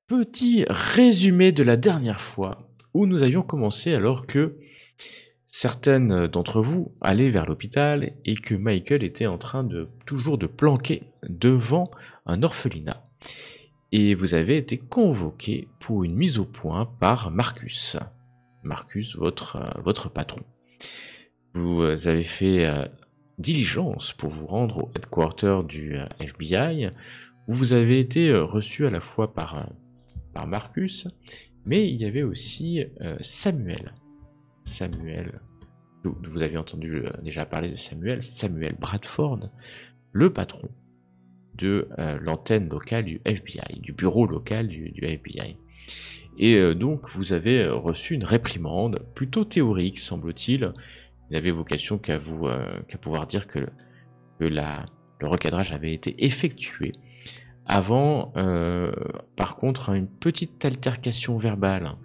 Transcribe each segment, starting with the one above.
Petit résumé de la dernière fois où nous avions commencé alors que certaines d'entre vous allaient vers l'hôpital et que Michael était en train de toujours de planquer devant un orphelinat. Et vous avez été convoqué pour une mise au point par Marcus. Marcus, votre patron. Vous avez fait diligence pour vous rendre au headquarter du FBI, où vous avez été reçu à la fois par Marcus, mais il y avait aussi Samuel. Samuel, vous avez entendu déjà parler de Samuel Bradford, le patron de l'antenne locale du FBI, du bureau local du FBI. Et donc vous avez reçu une réprimande plutôt théorique, semble-t-il. Il n'avait vocation qu'à pouvoir dire que le recadrage avait été effectué. Avant, par contre, une petite altercation verbale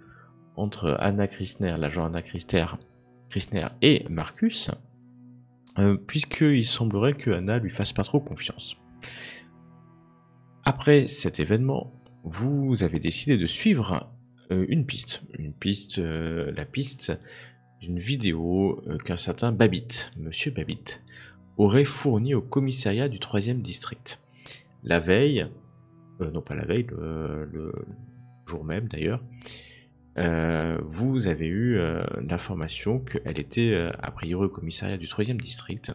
entre Anna Christner, l'agent Anna Christner et Marcus, puisqu'il semblerait que Anna lui fasse pas trop confiance. Après cet événement, vous avez décidé de suivre la piste d'une vidéo qu'un certain Babbitt, Monsieur Babbitt, aurait fournie au commissariat du 3e district. La veille, non pas la veille, le jour même d'ailleurs, vous avez eu l'information qu'elle était a priori au commissariat du 3e district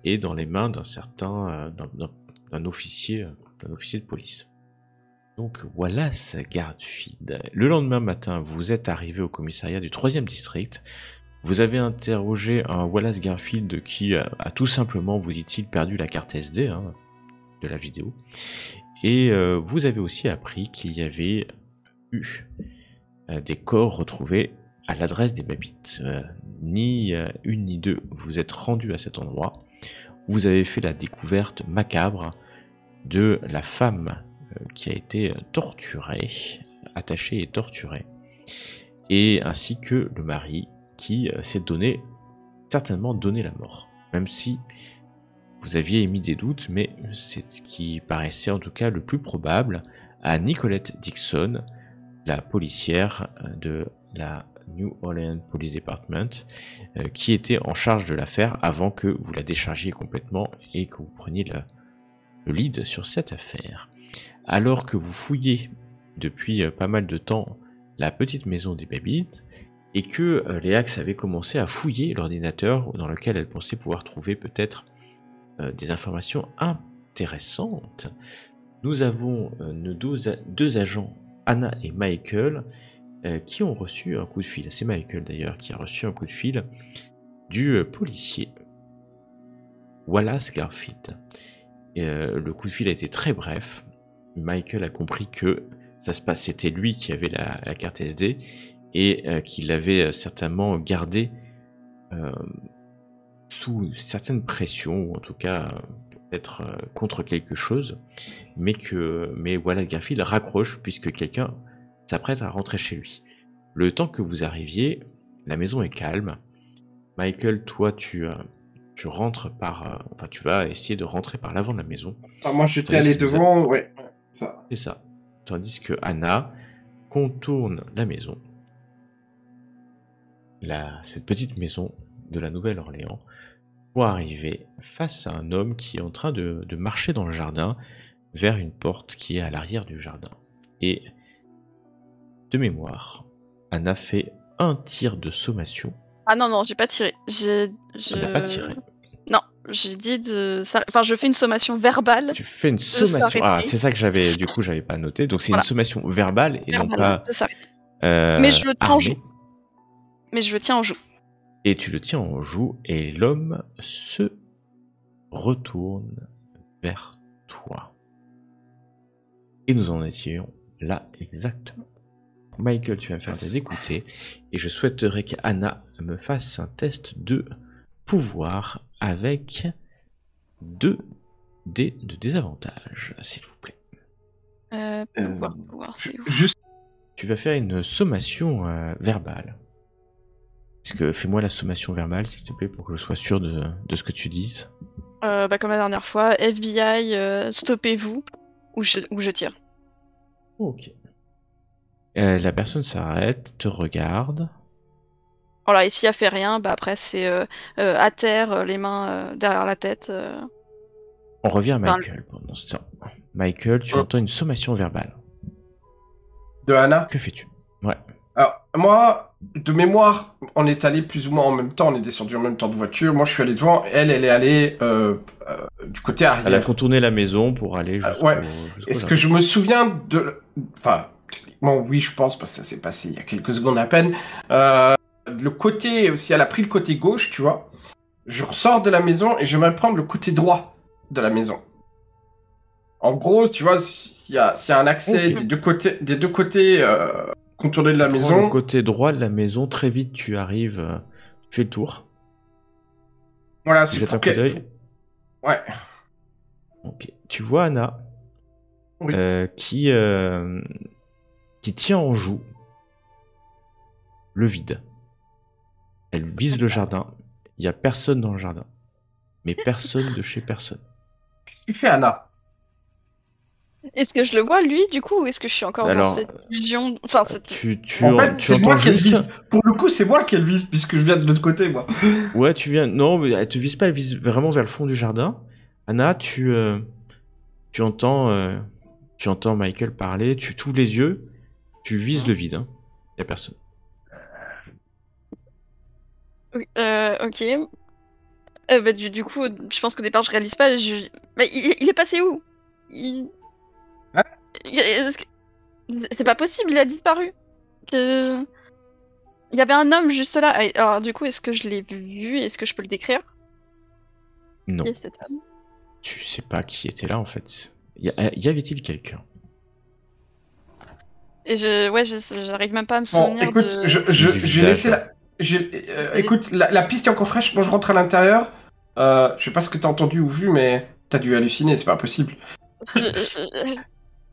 et dans les mains d'un officier de police. Donc Wallace Garfield. Le lendemain matin, vous êtes arrivé au commissariat du 3e district. Vous avez interrogé un Wallace Garfield qui a tout simplement, vous dit-il, perdu la carte SD de la vidéo. Et vous avez aussi appris qu'il y avait eu des corps retrouvés à l'adresse des Babbitt. Ni une ni deux, vous êtes rendu à cet endroit. Vous avez fait la découverte macabre de la femme qui a été torturée, attachée et torturée, et ainsi que le mari qui s'est certainement donné la mort. Même si vous aviez émis des doutes, mais c'est ce qui paraissait en tout cas le plus probable à Nicolette Dixon, la policière de la New Orleans Police Department, qui était en charge de l'affaire avant que vous la déchargiez complètement et que vous preniez le lead sur cette affaire. Alors que vous fouillez depuis pas mal de temps la petite maison des Babbitt et que les Hacks avaient commencé à fouiller l'ordinateur dans lequel elles pensaient pouvoir trouver peut-être des informations intéressantes, nous avons nos deux agents, Anna et Michael, qui ont reçu un coup de fil. C'est Michael d'ailleurs qui a reçu un coup de fil du policier Wallace Garfield. Le coup de fil a été très bref. Michael a compris que c'était lui qui avait la carte SD et qu'il l'avait certainement gardée sous certaines pressions, ou en tout cas peut-être contre quelque chose, mais Wallace Garfield raccroche puisque quelqu'un s'apprête à rentrer chez lui. Le temps que vous arriviez, la maison est calme. Michael, toi tu rentres tu vas essayer de rentrer par l'avant de la maison. Moi j'étais allé devant, ouais. Ça. C'est ça. Tandis que Anna contourne la maison. Cette petite maison de la Nouvelle-Orléans pour arriver face à un homme qui est en train de marcher dans le jardin vers une porte qui est à l'arrière du jardin. Et de mémoire, Anna fait un tir de sommation. Ah non, j'ai pas tiré. On n'a pas tiré. Non, j'ai dit Enfin, je fais une sommation verbale. Tu fais une sommation. Ah, c'est ça que j'avais pas noté. Donc c'est une sommation verbale et non pas. Mais je le tiens en joue. Et tu le tiens en joue et l'homme se retourne vers toi. Et nous en étions là exactement. Michael, tu vas me faire des écouter et je souhaiterais qu'Anna me fasse un test de pouvoir avec 2 dés de désavantage, s'il vous plaît. Pouvoir, c'est où ? Juste. Tu vas faire une sommation verbale. Fais-moi la sommation verbale, s'il te plaît, pour que je sois sûr de ce que tu dises. Comme la dernière fois, FBI, stoppez-vous, ou je tire. Ok. La personne s'arrête, te regarde. Voilà, et s'il a fait rien, bah après c'est à terre, les mains derrière la tête. On revient à Enfin, Michael pendant ce temps. Michael, tu entends une sommation verbale. De Anna. Que fais-tu? Ouais. Alors, moi, de mémoire, on est allé plus ou moins en même temps, on est descendu en même temps de voiture. Moi, je suis allé devant, elle est allée du côté Elle a arrière. contourné la maison pour aller jusqu'au Ouais. jusqu'au Est-ce jardin. que je me souviens de... Enfin, techniquement, oui, je pense, parce que ça s'est passé il y a quelques secondes à peine. Le côté, si elle a pris le côté gauche, tu vois, je ressors de la maison et je vais prendre le côté droit de la maison. En gros, tu vois, s'il y a un accès Ok. des deux côtés contournés de la Tu prends maison... le côté droit de la maison, très vite tu arrives, tu fais le tour. Voilà, Tu c'est jettes pour un coup que... d'œil. Ouais. Ok. Tu vois Anna Oui. qui tient en joue le vide. Elle vise le jardin. Il n'y a personne dans le jardin. Mais personne de chez personne. Qu'est-ce que tu fais, Anna? est-ce que je le vois lui du coup, ou est-ce que je suis encore dans Alors, cette illusion, enfin cette... En fait, tu c'est moi entends qu'elle juste. vise. Pour le coup, c'est moi qu'elle vise, puisque je viens de l'autre côté, moi. Ouais, tu viens. Non, mais elle te vise pas, elle vise vraiment vers le fond du jardin. Anna, tu entends Michael parler, tu t'ouvres les yeux, tu vises le vide. Hein. Il n'y a personne. Oui, ok. Bah, du coup, je pense qu'au départ je réalise pas. Mais il est passé où? Hein? Est-ce que... C'est pas possible, il a disparu. Que... Il y avait un homme juste là. Alors du coup, est-ce que je l'ai vu? Est-ce que je peux le décrire? Non. Qui est cet homme? Tu sais pas qui était là en fait. Y avait-il quelqu'un? Et j'arrive même pas à me Bon, souvenir écoute, de... j'ai laissé la... écoute, la piste est encore fraîche. Moi, je rentre à l'intérieur. Je sais pas ce que t'as entendu ou vu, mais t'as dû halluciner, c'est pas possible.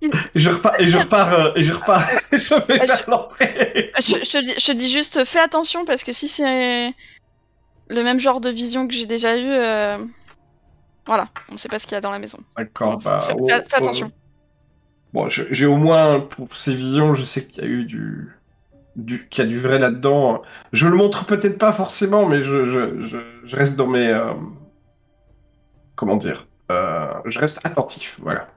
Et je repars, je vais vers l'entrée. Je te dis juste, fais attention parce que si c'est le même genre de vision que j'ai déjà eu, voilà, on sait pas ce qu'il y a dans la maison. D'accord, Donc, bah... fais attention. Bon, j'ai au moins, pour ces visions, je sais qu'il y a eu qu'il y a du vrai là-dedans. Je le montre peut-être pas forcément, mais je reste dans mes... comment dire? Je reste attentif, voilà.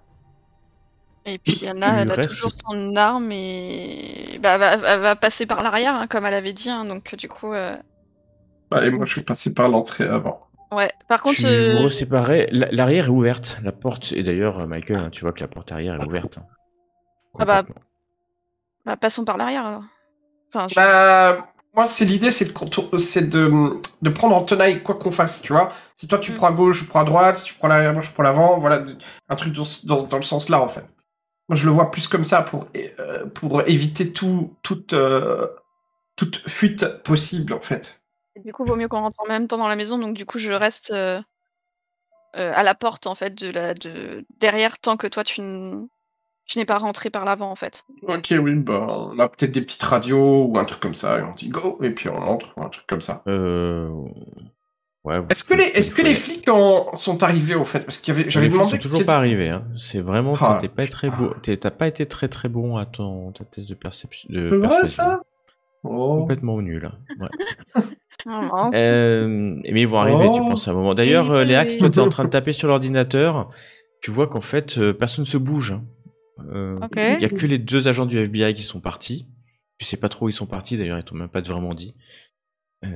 Et puis Anna, elle a toujours son arme et bah, elle va passer par l'arrière, hein, comme elle avait dit, hein, donc du coup... Et moi, je suis passé par l'entrée avant. Ouais, par contre... Tu vous reséparez, l'arrière est ouverte, la porte, et d'ailleurs, Michael, hein, tu vois que la porte arrière est ouverte. Hein. Ah bah, passons par l'arrière, alors. Enfin, moi, l'idée, c'est de prendre en tenaille quoi qu'on fasse, tu vois. Si toi, tu prends à gauche, je prends à droite, si tu prends l'arrière, moi, je prends l'avant, voilà, un truc dans le sens-là, en fait. Moi, je le vois plus comme ça pour éviter toute fuite possible, en fait. Et du coup, vaut mieux qu'on rentre en même temps dans la maison, donc du coup, je reste à la porte, en fait, derrière, tant que toi, tu n'es pas rentré par l'avant, en fait. Ok, oui, bah, on a peut-être des petites radios ou un truc comme ça, et on dit go, et puis on entre, ou un truc comme ça. Ouais. Est-ce que les flics sont arrivés, au fait? Parce qu'il y avait, j'avais demandé... Ils sont toujours pas arrivés, hein. C'est vraiment, Ah, t'as pas été très très bon à ta test de perception. C'est vrai, ça? Oh. Complètement nul. Ouais. Oh, mais ils vont arriver, tu penses à un moment. D'ailleurs, oui, Léax, oui. toi, t'es en train de taper sur l'ordinateur. Tu vois qu'en fait, personne se bouge. Ok. Il y a que les 2 agents du FBI qui sont partis. Tu sais pas trop où ils sont partis, d'ailleurs, ils t'ont même pas vraiment dit.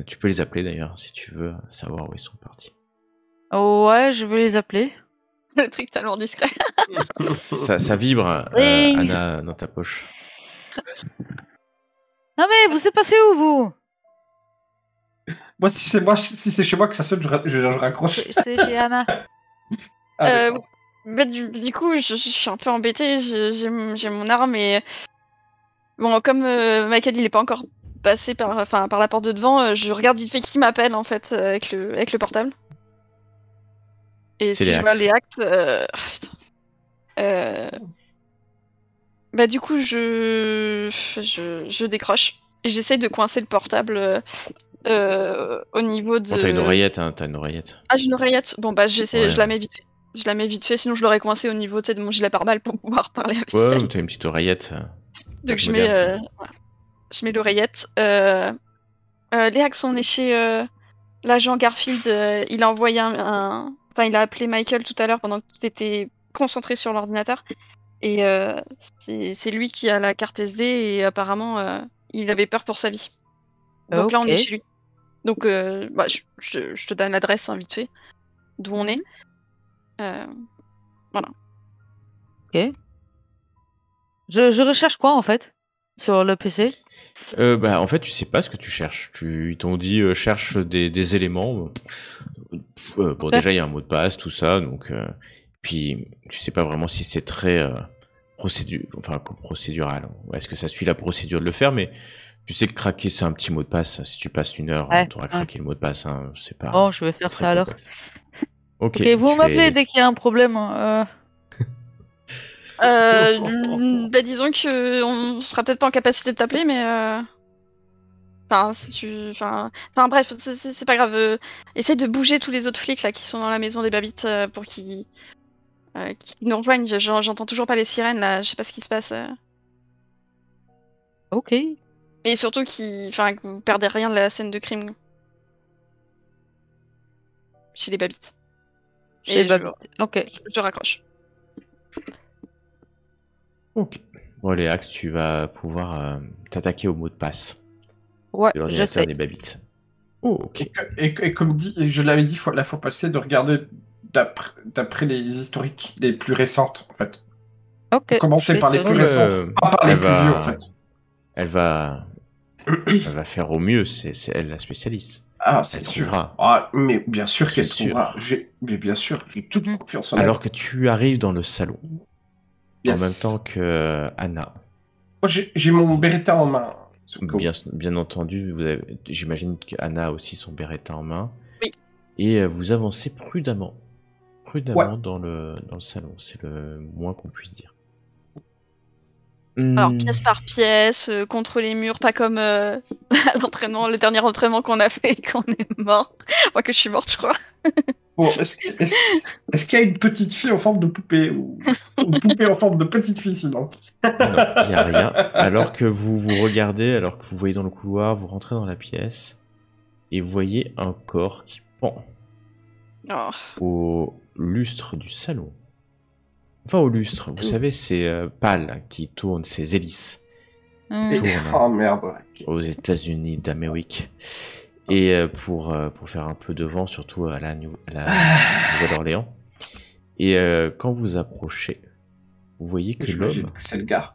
Tu peux les appeler, d'ailleurs, si tu veux savoir où ils sont partis. Ouais, je vais les appeler. Le truc tellement discret. Ça vibre, Ring. Anna, dans ta poche. Non mais vous êtes passé où, vous? Moi, si c'est chez moi que ça sonne, je raccroche. C'est chez Anna. Bah, du coup, je suis un peu embêtée. J'ai mon arme et bon, comme Michael il est pas encore passé par la porte de devant, je regarde vite fait qui m'appelle en fait avec le portable. Et si je vois les actes, bah du coup je décroche et j'essaye de coincer le portable au niveau de. Bon, t'as une oreillette, hein, t'as une oreillette. Ah, j'ai une oreillette. Bon bah j'essaie, Ouais. je la mets vite fait. Je la mets vite fait, sinon je l'aurais coincé au niveau de mon gilet pare-balles pour pouvoir parler avec Ouais, elle. ou t'as une petite oreillette. Donc je moderne. mets, voilà. Je mets l'oreillette. Léax, on est chez l'agent Garfield. Il a envoyé Enfin, il a appelé Michael tout à l'heure pendant que tout était concentré sur l'ordinateur. Et c'est lui qui a la carte SD et apparemment, il avait peur pour sa vie. Donc là, on est Ok. chez lui. Donc, je te donne l'adresse, hein, vite fait, d'où on est. Voilà. Ok. Je recherche quoi en fait sur le PC? En fait, tu sais pas ce que tu cherches. Ils t'ont dit cherche des éléments. Bon, déjà, il y a un mot de passe, tout ça. Donc, puis, tu sais pas vraiment si c'est très procédural. Est-ce que ça suit la procédure de le faire? Mais tu sais que craquer, c'est un petit mot de passe. Si tu passes 1 heure, Ouais, tu auras ouais. craqué le mot de passe. Hein. C'est pas Bon, je vais faire très ça alors. complexe. Ok, Ok, vous tu m'appelez fais- dès qu'il y a un problème. Disons que on sera peut-être pas en capacité de t'appeler, mais enfin, si tu, bref, c'est pas grave. Essaye de bouger tous les autres flics là qui sont dans la maison des Babites pour qu'ils nous rejoignent. J'entends toujours pas les sirènes là. Je sais pas ce qui se passe. Ok. Et surtout que vous perdez rien de la scène de crime chez les Babites. Chez Et Babette. Ok. je raccroche. Ok. Bon, Léax, tu vas pouvoir t'attaquer au mot de passe Ouais, de l'ordinateur j'essaie. des Babites. Oh, ok. Et comme dit, je l'avais dit la fois passée, de regarder d'après les historiques les plus récentes, en fait. Ok. Commencer C'est par les sûr. plus Donc, récents, pas par les elle plus va- vieux, en fait. Elle va faire au mieux, c'est elle la spécialiste. Ah, c'est Elle sûr. trouvera. Ah, mais bien sûr C'est qu'elle sûr. trouvera. Mais bien sûr, j'ai toute Mhm. confiance en elle. Alors que tu arrives dans le salon, Yes. en même temps que Anna, Moi, j'ai mon Beretta en main. bien entendu, j'imagine qu'Anna a aussi son Beretta en main, Oui. et vous avancez prudemment Ouais. dans le salon, c'est le moins qu'on puisse dire. Alors pièce par pièce, contre les murs, pas comme à l'entraînement, le dernier entraînement qu'on a fait et qu'on est mort. Moi que je suis morte, je crois. Bon, est-ce qu'il y a une petite fille en forme de poupée ou une poupée en forme de petite fille sinon? Non, il n'y a rien. Alors que vous regardez, alors que vous voyez dans le couloir, vous rentrez dans la pièce, et vous voyez un corps qui pend Oh. au lustre du salon. Enfin, au lustre, vous savez, c'est pâle qui tourne, ses hélices Hmm. Et- tourne Oh merde. aux États-Unis d'Amérique. Et pour faire un peu de vent, surtout à la Nouvelle-Orléans. Et quand vous approchez, vous voyez que J'imagine l'homme, que c'est le gars.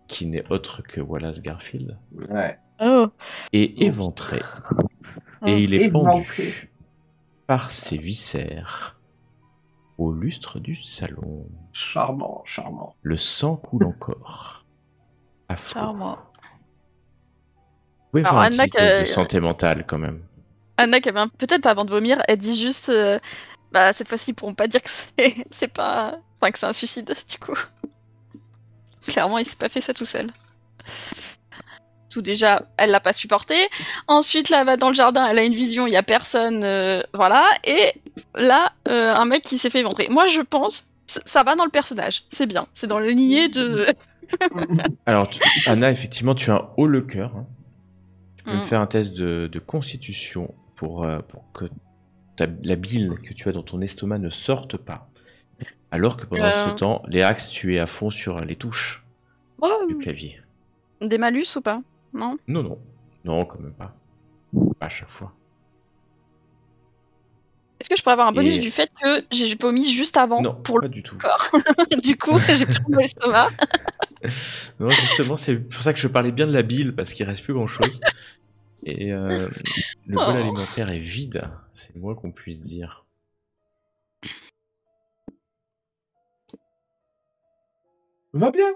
qui n'est autre que Wallace Garfield, Ouais. Oh. est éventré. Oh. Et il est Éventré. pendu par ses viscères au lustre du salon. Charmant, charmant. Le sang coule encore. À flot. Charmant. Vous pouvez faire Alors, un Anna petit test de qui- santé mentale quand même. Anna qui avait peut-être avant de vomir, elle dit juste cette fois-ci ils pourront pas dire que c'est pas. Enfin que c'est un suicide, du coup. Clairement, il s'est pas fait ça tout seul. Tout déjà, elle l'a pas supporté. Ensuite, là, elle va dans le jardin, elle a une vision, il y a personne, voilà. Et là, un mec qui s'est fait éventrer. Moi, je pense, ça va dans le personnage. C'est bien. C'est dans le lignée de. Alors, Anna, effectivement, tu as un haut le cœur. Hein. Tu peux me Mm. faire un test de constitution pour que la bile que tu as dans ton estomac ne sorte pas. Alors que pendant ce temps, Léax, tu es à fond sur les touches du clavier. Des malus ou pas? Non? Non, quand même pas. Pas à chaque fois. Est-ce que je pourrais avoir un bonus Et- du fait que j'ai vomi juste avant Non, pour pas le du tout. corps? Du coup, j'ai plus mon estomac. Non, justement, c'est pour ça que je parlais bien de la bile, parce qu'il reste plus grand-chose. Et le bol Oh. alimentaire est vide, c'est le moins qu'on puisse dire. Va bien.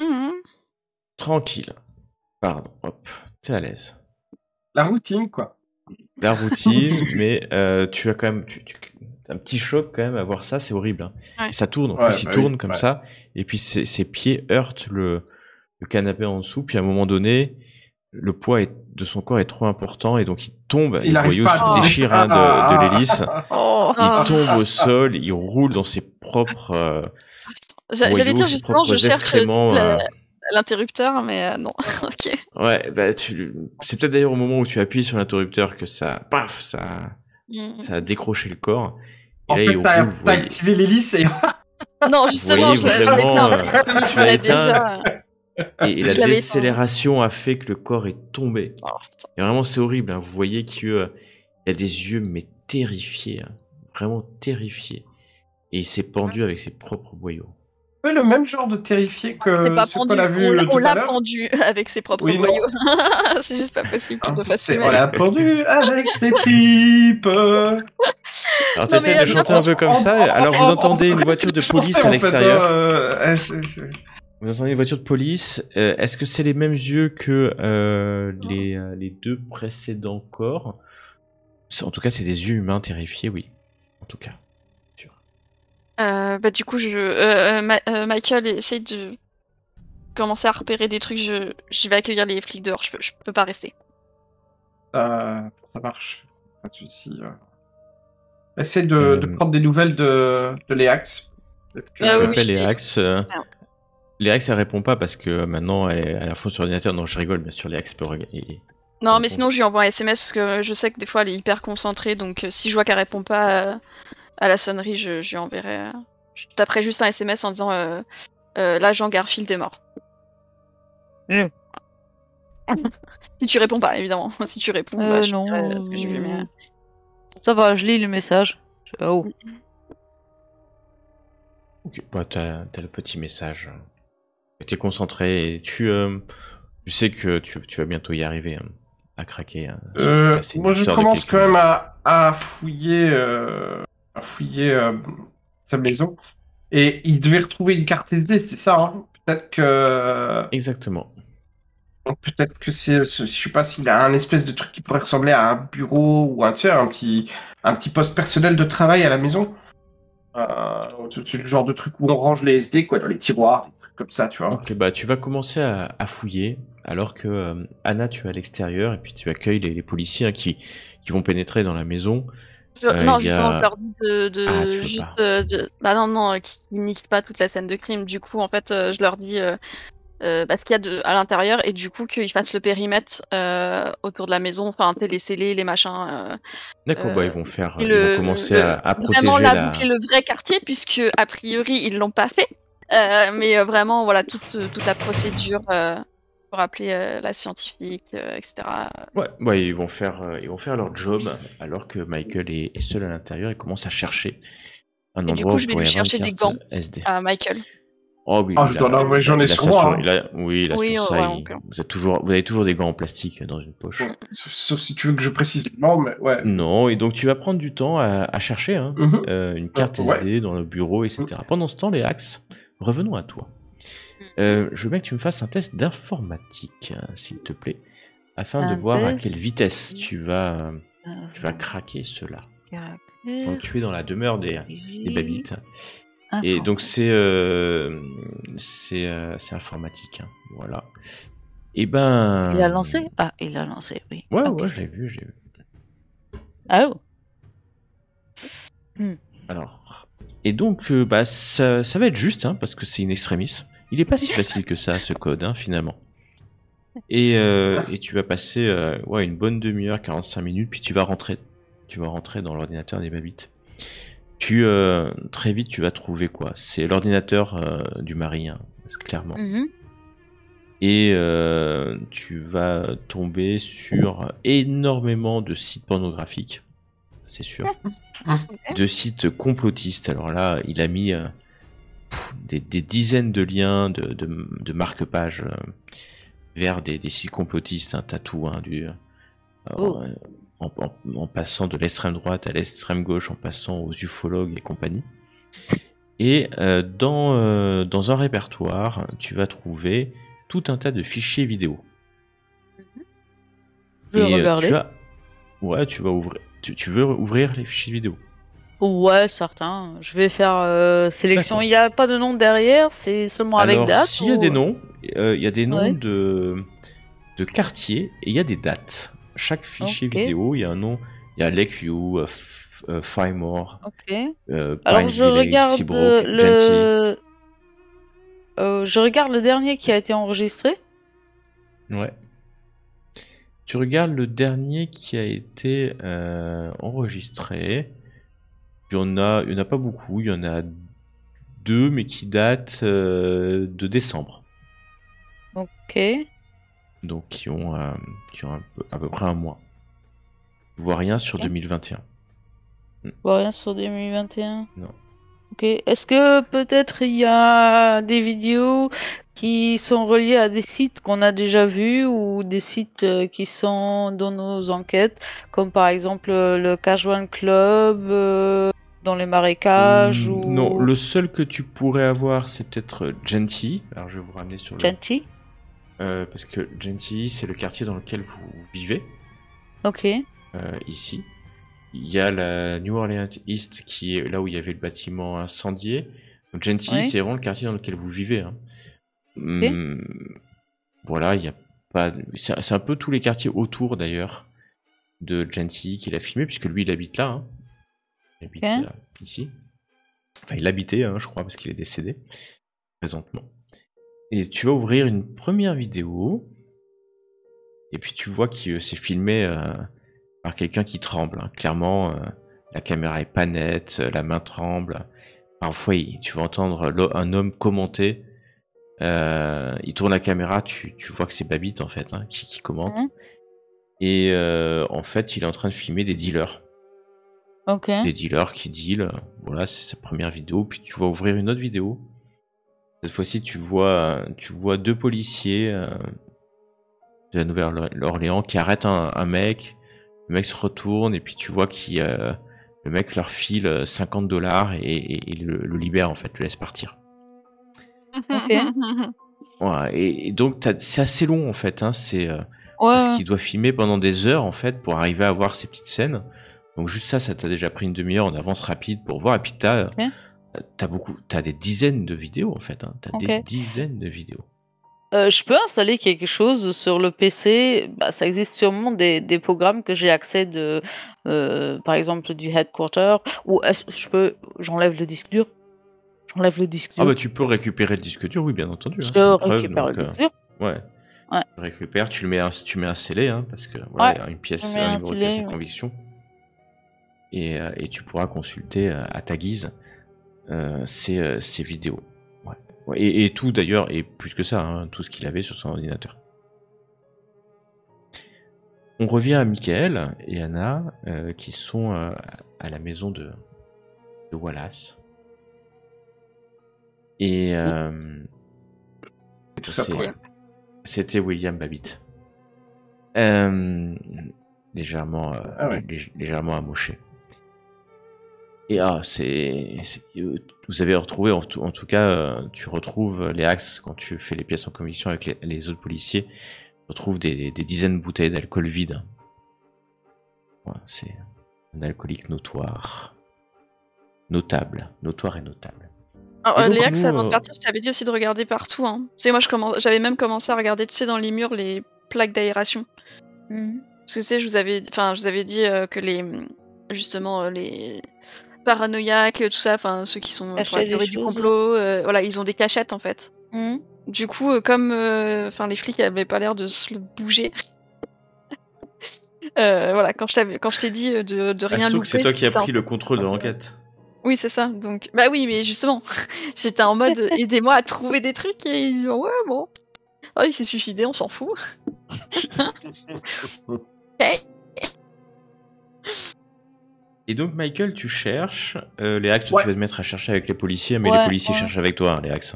Mhm. Tranquille. Pardon, hop, t'es à l'aise. La routine, quoi. La routine, mais tu as quand même un petit choc quand même à voir ça, c'est horrible. Hein. Ouais. Et ça tourne, en Ouais, plus il bah tourne oui, comme ouais. ça, et puis ses pieds heurtent le canapé en dessous, puis à un moment donné, le poids de son corps est trop important, et donc il tombe, Il les arrive boyaux pas se à déchirent hein, de l'hélice, Oh. Ah. il tombe au sol, il roule dans ses propres J'allais boyaux, dire ses justement, je propres cherche excréments. l'interrupteur, mais non. Ok. Ouais, bah c'est peut-être d'ailleurs au moment où tu appuies sur l'interrupteur que ça, paf, ça a décroché le corps. Et En là, fait, il roule, t'as vous voyez, activé l'hélice et Non, vous justement, voyez je l'ai vraiment, éteint parce que comme il tu l'as fallait éteint, déjà. et la Je l'avais éteint. décélération a fait que le corps est tombé. Oh, putain. Et vraiment, c'est horrible, hein. Vous voyez qu'il y a des yeux, mais terrifiés, hein. Vraiment terrifiés. Et il s'est pendu avec ses propres boyaux. Ouais, le même genre de terrifié C'est que pas ce pendu, qu'on a vu on tout à l'a l'heure. pendu avec ses propres Oui, non. boyaux. C'est juste pas possible que tu te fasses On filmer. l'a pendu avec ses tripes. Alors Non, t'essaies mais de chanter un peu comme ça, alors vous entendez une voiture de police à l'extérieur. Vous entendez une voiture de police. Est-ce que c'est les mêmes yeux que les deux précédents corps? En tout cas, c'est des yeux humains terrifiés, oui. En tout cas. Bah, du coup, Michael essaye de commencer à repérer des trucs. Je vais accueillir les flics dehors. Je peux pas rester. Ça marche. Pas de soucis. Essaye de prendre des nouvelles de Léax. Tu oui, appelles je l'ai- Léax. Léax, elle répond pas parce que maintenant elle est à la fois sur l'ordinateur. Non, je rigole, bien sûr, Léax peut regarder. Non, mais sinon, je lui envoie un SMS parce que je sais que des fois, elle est hyper concentrée. Donc, si je vois qu'elle répond pas à la sonnerie, je lui enverrai. Je taperai juste un SMS en disant l'agent Garfield est mort. Si tu réponds pas, évidemment. Si tu réponds, bah, je non. dirai ce que j'ai vu. Mais... Ça va, je lis le message. Oh. Ok, bah, t'as le petit message. T'es concentré et tu sais que tu vas bientôt y arriver, hein, à craquer. Hein, moi, je commence quand même à fouiller, sa maison. Et il devait retrouver une carte SD, c'est ça, hein? Peut-être que... Exactement. Peut-être que je sais pas s'il a un espèce de truc qui pourrait ressembler à un bureau ou un petit poste personnel de travail à la maison. C'est le genre de truc où on range les SD, quoi, dans les tiroirs, des trucs comme ça, tu vois. Ok, bah tu vas commencer à fouiller, alors que Anna, tu es à l'extérieur, et puis tu accueilles les policiers, hein, qui vont pénétrer dans la maison. Non, il y a- justement, je leur dis Ah, tu veux juste pas. bah non, qu'ils niquent pas toute la scène de crime. Du coup, en fait, je leur dis ce qu'il y a à l'intérieur et du coup qu'ils fassent le périmètre autour de la maison, enfin les scellés, les machins. D'accord, bah ils vont commencer le- à vraiment protéger la boucler le vrai quartier puisque a priori ils l'ont pas fait. Mais vraiment voilà toute la procédure pour appeler la scientifique, etc. Ouais, ils vont faire leur job, alors que Michael est seul à l'intérieur et commence à chercher un Et du endroit coup, où je vais pourrait lui y avoir chercher une des carte gants SD. à Michael. Oh oui, Je dois en avoir, j'en ai sur moi. Hein. Oui, il a Oui, sur ça. ouais, ok. Vous avez toujours des gants en plastique dans une poche. Ouais, sauf si tu veux que je précise non, mais ouais. Non, et donc tu vas prendre du temps à chercher, hein, une carte Ouais. SD dans le bureau, etc. Pendant ce temps, les Léax, revenons à toi. Je veux bien que tu me fasses un test d'informatique, s'il te plaît, afin de Un voir à test quelle vitesse tu vas craquer cela. Donc tu es dans la demeure des Babites. Et donc c'est informatique, hein, voilà. Et ben. Il a lancé? Ah, il a lancé, oui. Ouais, Ok. ouais, j'ai vu. Ah oh. Alors, et donc ça va être juste, hein, parce que c'est une extremis. Il est pas si facile que ça, ce code, hein, finalement. Et tu vas passer une bonne demi-heure, 45 minutes, puis tu vas rentrer dans l'ordinateur des Babites. Très vite, tu vas trouver quoi? C'est l'ordinateur du mari, hein, clairement. Et tu vas tomber sur énormément de sites pornographiques, c'est sûr. De sites complotistes. Alors là, il a mis des dizaines de liens de marque-pages vers des sites complotistes, un tatou, hein, en passant de l'extrême droite à l'extrême gauche, en passant aux ufologues et compagnie. Et dans un répertoire, tu vas trouver tout un tas de fichiers vidéo. Je vais regarder. Tu vas ouvrir. Tu veux ouvrir les fichiers vidéo? Ouais, certain. Je vais faire sélection. D'accord. Il n'y a pas de nom derrière, c'est seulement avec Alors, date. s'il y a des noms, il y a des noms Ouais. de quartiers et il y a des dates. Chaque fichier Ok. vidéo, il y a un nom. Il y a Lakeview, Fymore, Ok. Pine Alors je Village, regarde Seabrook, Gentil. Je regarde le dernier qui a été enregistré. Ouais. Tu regardes le dernier qui a été enregistré. Il y en a pas beaucoup. Il y en a 2, mais qui datent de décembre. Ok. Donc qui ont à peu près un mois. Je vois rien sur Ok. 2021. Je vois rien sur 2021. Non. Ok. Est-ce que peut-être il y a des vidéos qui sont reliées à des sites qu'on a déjà vus ou des sites qui sont dans nos enquêtes, comme par exemple le Casual Club dans les marécages Non, ou le seul que tu pourrais avoir, c'est peut-être Gentilly. Alors je vais vous ramener sur le... Gentil? parce que Gentilly, c'est le quartier dans lequel vous vivez, Ok. ici. Il y a la New Orleans East, qui est là où il y avait le bâtiment incendié. Donc Gentilly, Oui. c'est vraiment le quartier dans lequel vous vivez. Hein. Voilà, il y a pas... C'est un peu tous les quartiers autour, d'ailleurs, de Gentilly qu'il a filmé, puisque lui, il habite là. Hein. Il habite ici. Enfin, il habitait, hein, je crois, parce qu'il est décédé, présentement. Et tu vas ouvrir une première vidéo, et puis tu vois que c'est filmé par quelqu'un qui tremble. Hein. Clairement, la caméra est pas nette, la main tremble. Parfois, tu vas entendre un homme commenter. Il tourne la caméra, tu vois que c'est Babbitt, en fait, hein, qui commente. Et en fait, il est en train de filmer des dealers. Ok. Des dealers qui dealent. Voilà, c'est sa première vidéo. Puis tu vas ouvrir une autre vidéo. Cette fois-ci, tu vois 2 policiers de la Nouvelle-Orléans qui arrêtent un mec. Le mec se retourne et puis tu vois le mec leur file $50 et le libère, en fait, le laisse partir. Ok. Voilà, et donc c'est assez long, en fait. Hein, c'est Ouais. parce qu'il doit filmer pendant des heures, en fait, pour arriver à voir ces petites scènes. Donc juste ça t'a déjà pris une demi-heure en avance rapide pour voir. Et puis t'as des dizaines de vidéos, en fait. Hein. T'as des dizaines de vidéos. Je peux installer quelque chose sur le PC. Bah, ça existe sûrement des programmes que j'ai accès par exemple du headquarter. Ou j'enlève le disque dur. J'enlève le disque Ah dur. bah tu peux récupérer le disque dur, oui, bien entendu. Hein, Je c'est une preuve, récupère donc le disque dur. ouais. Ouais. Tu récupères, tu mets un scellé, hein, parce que voilà, il y a une pièce, je mets un un numéro de pièce scellé, de ouais. conviction. Et tu pourras consulter à ta guise ces vidéos. Ouais. Ouais, et tout d'ailleurs, et plus que ça, hein, tout ce qu'il avait sur son ordinateur. On revient à Michael et Anna qui sont à la maison de Wallace. Et Et tout ça pour elle. c'était William Babbitt. Légèrement amoché. Et vous avez retrouvé, en tout cas, tu retrouves les axes quand tu fais les pièces en commission avec les autres policiers. Tu retrouves des dizaines de bouteilles d'alcool vide. Ouais, c'est un alcoolique notoire. Notoire et notable. Alors, Et donc, les axes, nous, avant de partir, je t'avais dit aussi de regarder partout. Hein. Tu sais, moi, j'avais même commencé à regarder, tu sais, dans les murs, les plaques d'aération. Parce que tu sais, je vous avais dit que justement, les paranoïaques, tout ça, enfin, ceux qui sont pour Cacher la les théorie du choses. complot, voilà, ils ont des cachettes, en fait. Du coup, comme les flics avaient pas l'air de se bouger, voilà, quand je t'ai dit de rien surtout louper, que c'est toi qui as ça, en pris le fait. contrôle de l'enquête. Oui, c'est ça. Donc, bah oui, mais justement, j'étais en mode aidez-moi à trouver des trucs et ils disent ouais, bon. Oh, il s'est suicidé, on s'en fout. Okay. Et donc, Michael, tu cherches les axes, Ouais. tu vas te mettre à chercher avec les policiers, mais Ouais, les policiers ouais. cherchent avec toi, hein, les axes.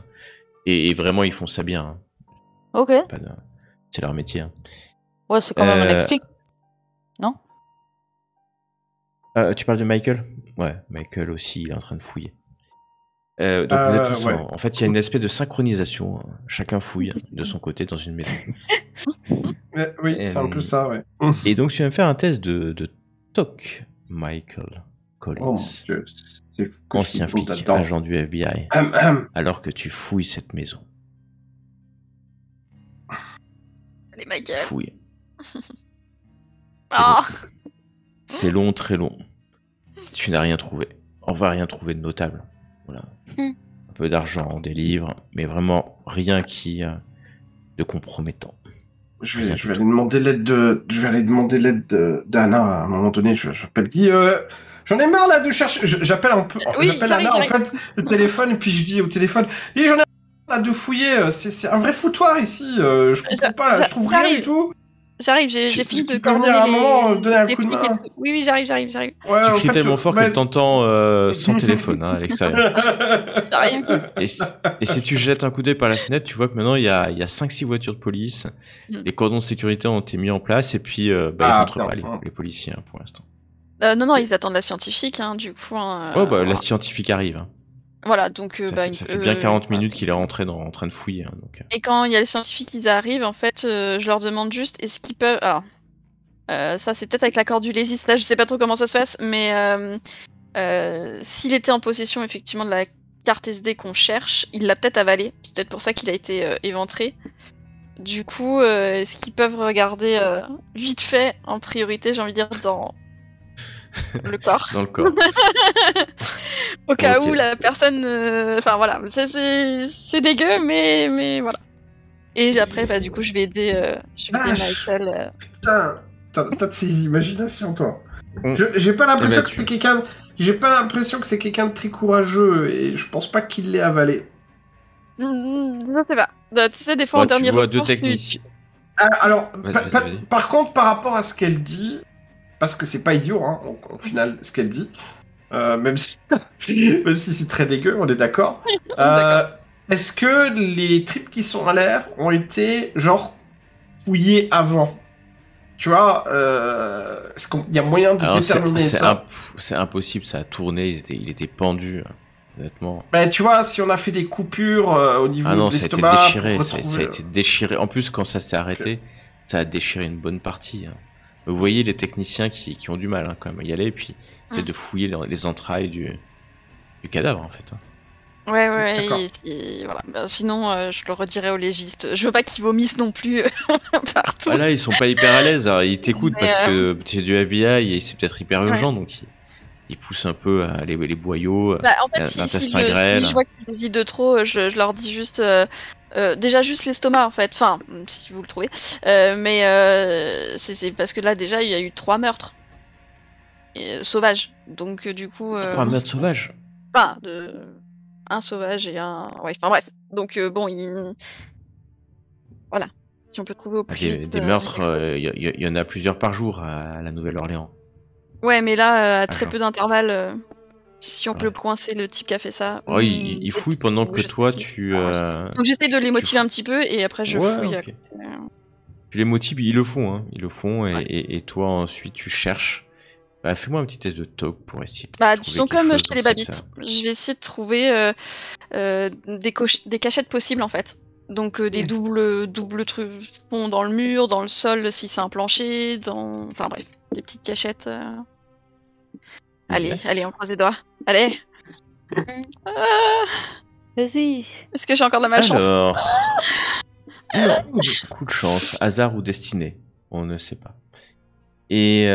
Et vraiment, ils font ça bien. Hein. Ok. C'est leur métier. Hein. Ouais, c'est quand même un ex-flic. Non? Tu parles de Michael? Ouais, Michael aussi, il est en train de fouiller. Donc vous êtes tous en fait, il y a une espèce de synchronisation. Hein. Chacun fouille de son côté dans une maison. Oui, c'est un peu ça, ouais. Et donc tu vas me faire un test de TOC, Michael Collins. Oh mon Dieu, c'est fou que ancien flic, agent du FBI. Alors que tu fouilles cette maison. Allez, Michael. Fouille. Ah. C'est long, très long. Tu n'as rien trouvé. On va rien trouver de notable. Voilà. peu d'argent, des livres, mais vraiment rien qui de compromettant. Je vais aller demander l'aide d'Anna à un moment donné. J'appelle Guy. J'en ai marre là de chercher. J'appelle un peu. Oui, J'appelle j'arrive, Anna en j'arrive. fait le téléphone et puis je dis au téléphone. Et j'en ai marre là de fouiller. C'est un vrai foutoir ici. Je comprends pas. Je trouve rien J'arrive. du tout. J'arrive, j'ai Tu fini de peux venir à un moment donner un les coup de flics et main. tout. Oui, j'arrive. Ouais, Tu en cries fait, tellement fort bah- qu'elle t'entend sans téléphone à l'extérieur. J'arrive. Et si tu jettes un coup d'œil par la fenêtre, tu vois que maintenant il y a 5-6 voitures de police. Mm. Les cordons de sécurité ont été mis en place et puis ils rentrent pas les policiers pour l'instant. Non, ils attendent la scientifique, hein, du coup. La scientifique arrive. Hein. Voilà, donc. Ça fait bien 40 minutes qu'il est rentré en train de fouiller. Hein, donc. Et quand il y a les scientifiques qui arrivent, en fait, je leur demande juste est-ce qu'ils peuvent. Alors, ça, c'est peut-être avec l'accord du légiste, là, je sais pas trop comment ça se passe, mais s'il était en possession, effectivement, de la carte SD qu'on cherche, il l'a peut-être avalée. C'est peut-être pour ça qu'il a été éventré. Du coup, est-ce qu'ils peuvent regarder vite fait, en priorité, j'ai envie de dire, dans le corps. Dans le corps. Au cas où la personne... Enfin, voilà, c'est dégueu, mais voilà. Et après, bah, du coup, je vais aider Michael. Putain, t'as de ces imaginations, toi. J'ai pas l'impression que c'est quelqu'un... J'ai pas l'impression que c'est quelqu'un de très courageux, et je pense pas qu'il l'ait avalé. Je sais pas. Tu sais, des fois, en dernier recours... Tu vois recours, deux techniciens. Alors, par contre, par rapport à ce qu'elle dit, parce que c'est pas idiot, hein, au final, ce qu'elle dit, même si c'est très dégueu, on est d'accord. Est-ce que les tripes qui sont à l'air ont été, genre, fouillées avant? Tu vois, est-ce qu'il y a moyen de déterminer ça? C'est impossible, ça a tourné, il était pendu, honnêtement. Ben, tu vois, si on a fait des coupures au niveau de l'estomac... ça a été déchiré. En plus, quand ça s'est arrêté, ça a déchiré une bonne partie. Hein. Vous voyez les techniciens qui ont du mal quand même à y aller, et puis c'est de fouiller les entrailles du cadavre, en fait. Hein. Ouais, voilà. Ben, sinon, je le redirai au légiste. Je veux pas qu'ils vomissent non plus partout. Là, ils sont pas hyper à l'aise. Ils t'écoutent parce que tu es du FBI et c'est peut-être hyper urgent, donc ils poussent un peu les boyaux. En fait, si je vois qu'ils hésitent de trop, je leur dis juste... déjà juste l'estomac, en fait. Enfin, si vous le trouvez. Mais c'est parce que là, déjà, il y a eu 3 meurtres. Sauvages. Donc, du coup... 3 meurtres sauvages? Enfin, un sauvage et un... Ouais, enfin bref. Donc, bon, voilà. Si on peut trouver au plus vite... Des meurtres, il y en a plusieurs par jour à la Nouvelle-Orléans. Ouais, mais là, à très peu d'intervalle, si on peut coincer le type qui a fait ça... Oh, il fouille pendant que toi, tu... Donc j'essaie de les motiver un petit peu, et après je fouille. Okay. Tu les motives, ils le font, hein. Ils le font, et toi, ensuite, tu cherches. Fais-moi un petit test de talk pour essayer de disons comme chez les babites. Je vais essayer de trouver des cachettes possibles, en fait. Donc des doubles trucs fonds dans le mur, dans le sol, si c'est un plancher, enfin bref, des petites cachettes. Allez, on croise les doigts. Allez. Vas-y. Est-ce que j'ai encore de la malchance? Alors... coup de chance, hasard ou destinée, on ne sait pas. Et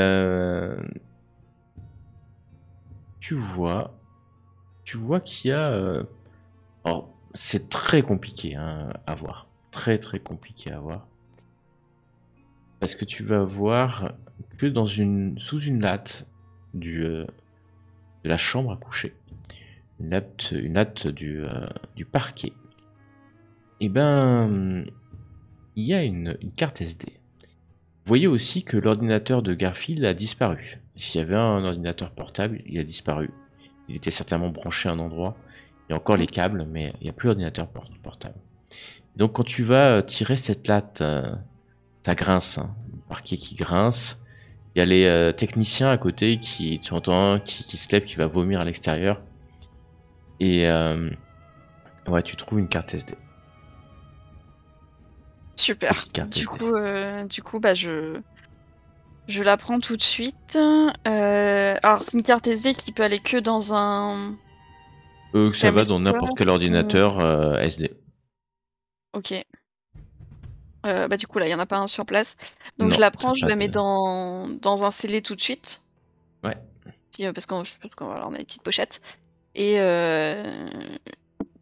tu vois qu'il y a... Alors, c'est très compliqué à voir. Très très compliqué à voir. Parce que tu vas voir que sous une latte de la chambre à coucher, une latte du parquet, et ben il y a une carte SD. Vous voyez aussi que l'ordinateur de Garfield a disparu. S'il y avait un ordinateur portable, il a disparu. Il était certainement branché à un endroit. Il y a encore les câbles, mais il n'y a plus d'ordinateur portable. Donc quand tu vas tirer cette latte, ça grince, hein, le parquet qui grince. Il y a les techniciens à côté tu entends qui se lève, qui va vomir à l'extérieur. Et tu trouves une carte SD. Super. Du coup, bah je la prends tout de suite. Alors c'est une carte SD qui peut aller que dans un... ça va dans n'importe quel ordinateur SD. Ok. Du coup là, il y en a pas un sur place. Donc je la prends, je la mets dans un scellé tout de suite. Ouais. Parce qu'on on a des petites pochettes. Et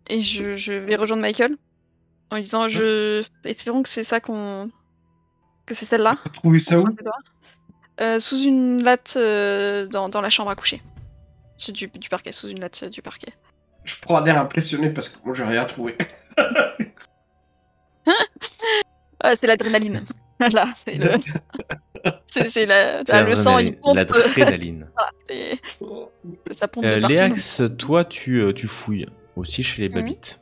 et je vais rejoindre Michael en lui disant espérons que c'est ça que c'est celle-là. T'as trouvé ça où? Croise les doigts. Sous une latte dans la chambre à coucher. Du parquet, sous une latte du parquet. Je prends un air impressionné parce que moi j'ai rien trouvé. C'est l'adrénaline. Là, c'est le. c'est le sang, il pompe. L'adrénaline. Voilà, ça pompe de partout. Léax, toi, tu fouilles aussi chez les Babites.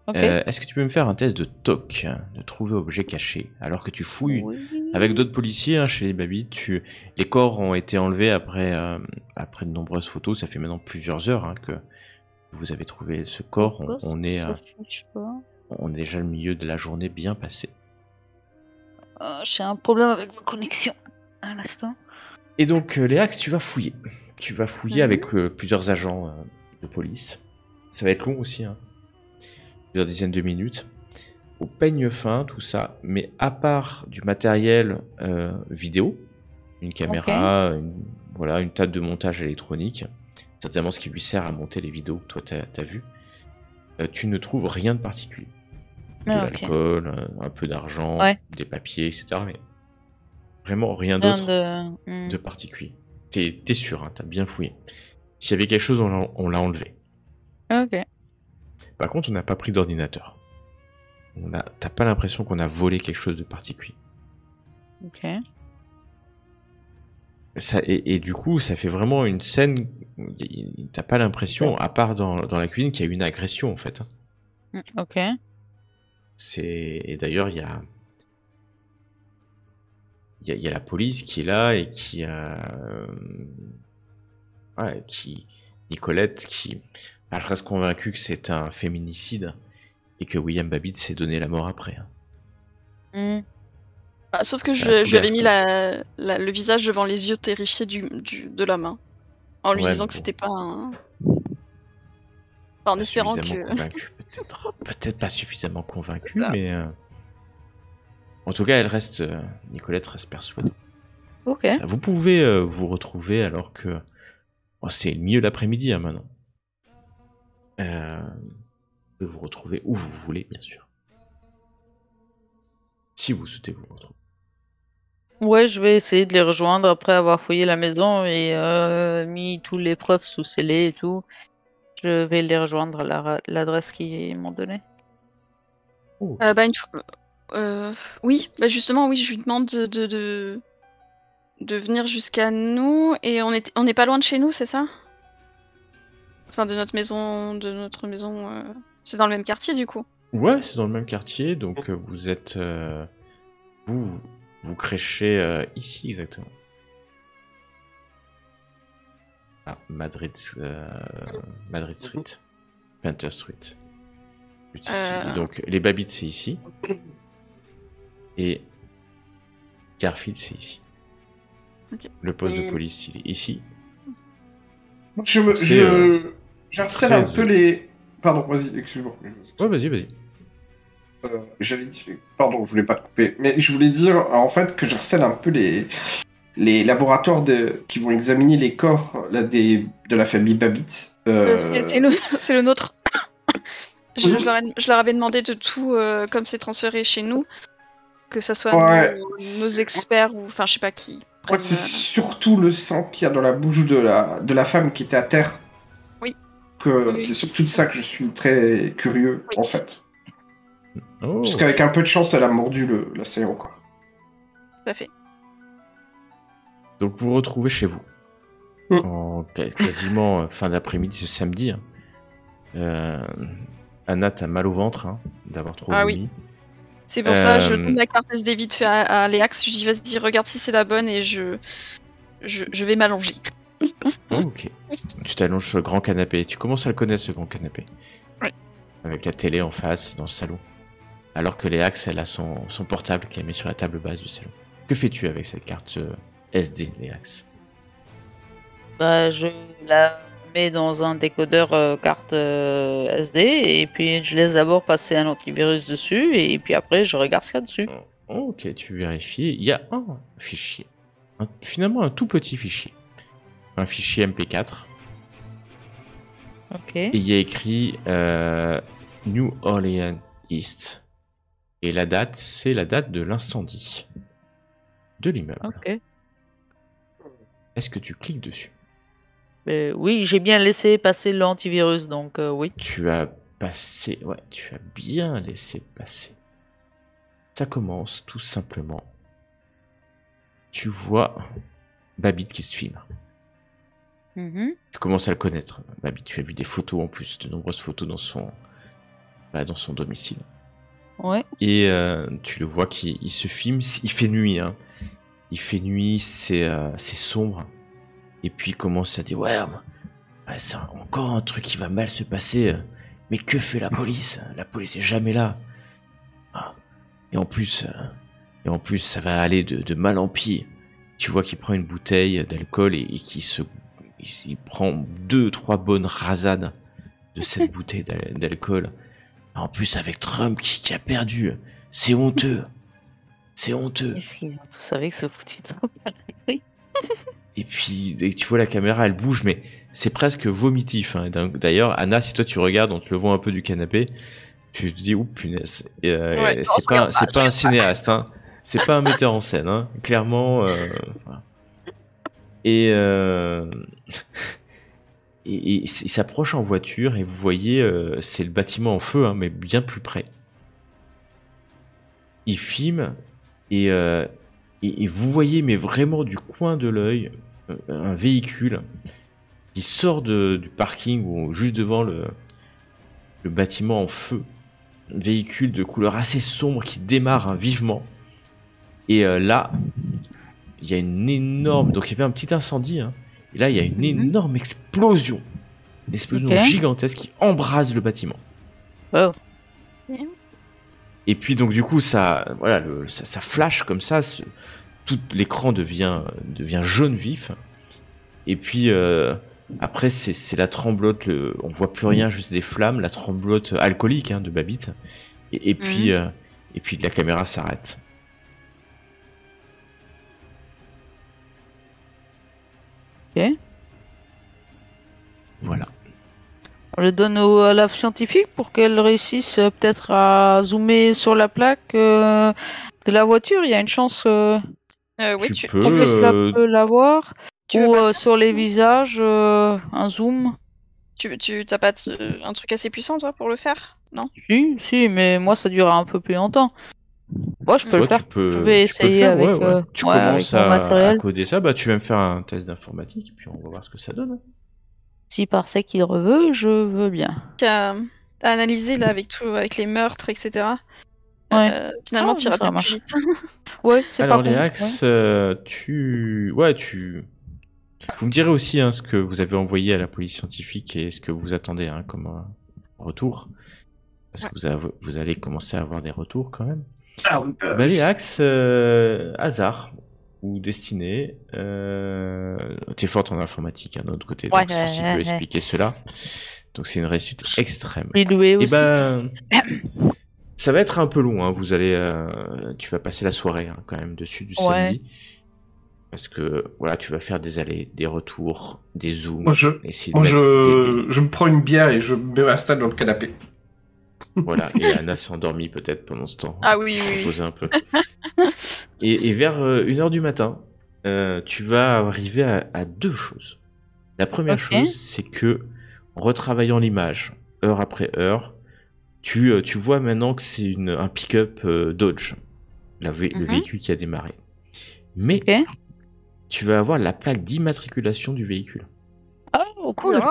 Ok. Est-ce que tu peux me faire un test de TOC, de trouver objet caché, alors que tu fouilles avec d'autres policiers chez les Babites? Les corps ont été enlevés après de nombreuses photos. Ça fait maintenant plusieurs heures que vous avez trouvé ce corps. On est déjà le milieu de la journée bien passé. J'ai un problème avec ma connexion. À l'instant. Et donc, Léax, tu vas fouiller. Tu vas fouiller avec plusieurs agents de police. Ça va être long aussi, plusieurs dizaines de minutes. Au peigne fin, tout ça. Mais à part du matériel vidéo, une caméra, une table de montage électronique, certainement ce qui lui sert à monter les vidéos que toi t'as vues, tu ne trouves rien de particulier. De l'alcool, un peu d'argent, des papiers, etc. Mais vraiment rien d'autre de particulier. T'es sûr, t'as bien fouillé. S'il y avait quelque chose, on l'a enlevé. Ok. Par contre, on n'a pas pris d'ordinateur. T'as pas l'impression qu'on a volé quelque chose de particulier. Ok. Et du coup, ça fait vraiment une scène. T'as pas l'impression, à part dans la cuisine, qu'il y a eu une agression en fait. Ok. Et d'ailleurs, il y a la police qui est là et Nicolette qui reste convaincue que c'est un féminicide et que William Babbitt s'est donné la mort après. Sauf que je lui avais mis le visage devant les yeux terrifiés de l'homme, en lui disant que c'était pas un. En espérant que. Convaincu, peut-être pas suffisamment convaincu, mais en tout cas, Nicolette reste persuadée. Ok. Vous pouvez vous retrouver alors que c'est le milieu de l'après-midi maintenant. Vous pouvez vous retrouver où vous voulez, bien sûr. Si vous souhaitez vous retrouver. Ouais, je vais essayer de les rejoindre après avoir fouillé la maison et mis toutes les preuves sous scellé et tout. Je vais les rejoindre à l'adresse qu'ils m'ont donnée. Oui, justement, oui, je lui demande de venir jusqu'à nous, et on n'est pas loin de chez nous, c'est ça? Enfin, de notre maison, c'est dans le même quartier, du coup. Ouais, c'est dans le même quartier, donc vous êtes... Vous crêchez ici, exactement. Madrid Street. Painter Street. Ici. Donc, les Babites, c'est ici. Et Garfield, c'est ici. Okay. Le poste de police, il est ici. J'harcèle un peu les... Pardon, vas-y, excuse-moi. Ouais, vas-y. J'allais dire... Pardon, je voulais pas te couper. Mais je voulais dire, en fait, que j'harcèle un peu les laboratoires qui vont examiner les corps de la famille Babbitt. C'est le nôtre. Je leur avais demandé de tout, comme c'est transféré chez nous, que ça soit nos experts ou enfin je sais pas qui. Ouais, c'est surtout le sang qu'il y a dans la bouche de la femme qui était à terre. Oui. C'est surtout de ça que je suis très curieux, en fait. Oh. Parce qu'avec un peu de chance, elle a mordu l'assaillant, quoi. Tout à fait. Donc vous vous retrouvez chez vous. En quasiment fin d'après-midi, ce samedi. Anna, t'as mal au ventre d'avoir trop vomi. Oui. C'est pour ça, je donne la carte SD vite fait à Léax. Je dis vas-y, regarde si c'est la bonne et je vais m'allonger. Ok. Tu t'allonges sur le grand canapé. Tu commences à le connaître, ce grand canapé. Oui. Avec la télé en face, dans le salon. Alors que Léax, elle a son portable qu'elle met sur la table basse du salon. Que fais-tu avec cette carte SD, Léax? Je la mets dans un décodeur carte SD et puis je laisse d'abord passer un antivirus dessus et puis après je regarde ce qu'il y a dessus. Ok, tu vérifies. Il y a un fichier. Finalement un tout petit fichier. Un fichier MP4. Ok. Et il y a écrit New Orleans East. Et la date, c'est la date de l'incendie de l'immeuble. Ok. Est-ce que tu cliques dessus? Oui, j'ai bien laissé passer l'antivirus, donc oui. Tu as passé, ouais, tu as bien laissé passer. Ça commence tout simplement. Tu vois Babbitt qui se filme. Mhm. Tu commences à le connaître, Babbitt. Tu as vu des photos en plus, de nombreuses photos dans son domicile. Ouais. Et tu le vois qu'il se filme. Il fait nuit, hein. Il fait nuit, c'est sombre. Et puis il commence à dire ouais, c'est encore un truc qui va mal se passer. Mais que fait la police? La police est jamais là. Ah. Et en plus, ça va aller de mal en pis. Tu vois qu'il prend une bouteille d'alcool et il prend 2-3 bonnes rasades de cette bouteille d'alcool. En plus, avec Trump qui a perdu. C'est honteux. C'est honteux. Est-ce qu'ils ont tous avec ce foutu de Trump à la couille? Et puis, dès que tu vois la caméra, elle bouge, mais c'est presque vomitif. Hein. D'ailleurs, Anna, si toi tu regardes, on te le voit un peu du canapé, tu te dis, ouh punaise. Et, Ouais, non, c'est je regarde pas un cinéaste, hein. C'est pas un metteur en scène, hein. Clairement. Voilà. Et il s'approche en voiture et vous voyez, c'est le bâtiment en feu, hein, mais bien plus près. Il filme et vous voyez, mais vraiment du coin de l'œil, un véhicule qui sort du parking ou juste devant le bâtiment en feu. Un véhicule de couleur assez sombre qui démarre, hein, vivement. Et là, il y a une énorme... Donc il y avait un petit incendie, hein, et là il y a une énorme explosion. Une explosion gigantesque qui embrase le bâtiment. Oh. Et puis donc du coup ça, voilà, ça flash comme ça, tout l'écran devient jaune vif. Et puis après c'est la tremblote, on voit plus rien, juste des flammes, la tremblote alcoolique, hein, de Babbitt. Et puis la caméra s'arrête. Ok. Voilà. On le donne à la scientifique pour qu'elle réussisse peut-être à zoomer sur la plaque de la voiture. Il y a une chance Oui, Tu peux, qu'on peut la voir. tu veux Ou pas sur les visages, un zoom. t'as pas un truc assez puissant, toi, pour le faire? Non? Si, mais moi ça durera un peu plus longtemps. Moi je peux le ouais, faire. tu peux, Je vais tu peux le essayer faire, avec, ouais. Tu avec commences mon à matériel. coder ça, bah tu vas me faire un test d'informatique, puis on va voir ce que ça donne. Hein. Si par ça qu'il veut, je veux bien. À analyser, là, avec tout, avec les meurtres, etc. Ouais. Finalement, Ah, t'iras ça bien plus marche. vite. Ouais, c'est Alors pas con. Léax, vous me direz aussi, hein, ce que vous avez envoyé à la police scientifique et ce que vous attendez, hein, comme retour. Parce que vous allez commencer à avoir des retours quand même. Ah oui, Bah, Léax, hasard ou destinée. T'es forte en informatique, hein, de notre côté, donc ceci peut expliquer cela. Donc c'est une réussite extrême. Oui, loué Et aussi. ben, ça va être un peu long, hein. Tu vas passer la soirée, hein, quand même dessus du samedi. Parce que voilà, tu vas faire des allers, des retours, des zooms. Moi, je me prends une bière et je me m'installe dans le canapé. Voilà, et Anna s'est endormie peut-être pendant ce temps. Ah oui, pour oui. reposer un peu. Et vers 1h du matin, tu vas arriver à deux choses. La première chose, c'est que en retravaillant l'image, heure après heure, tu vois maintenant que c'est un pick-up Dodge, le véhicule qui a démarré. Mais tu vas avoir la plaque d'immatriculation du véhicule. Oh, cool.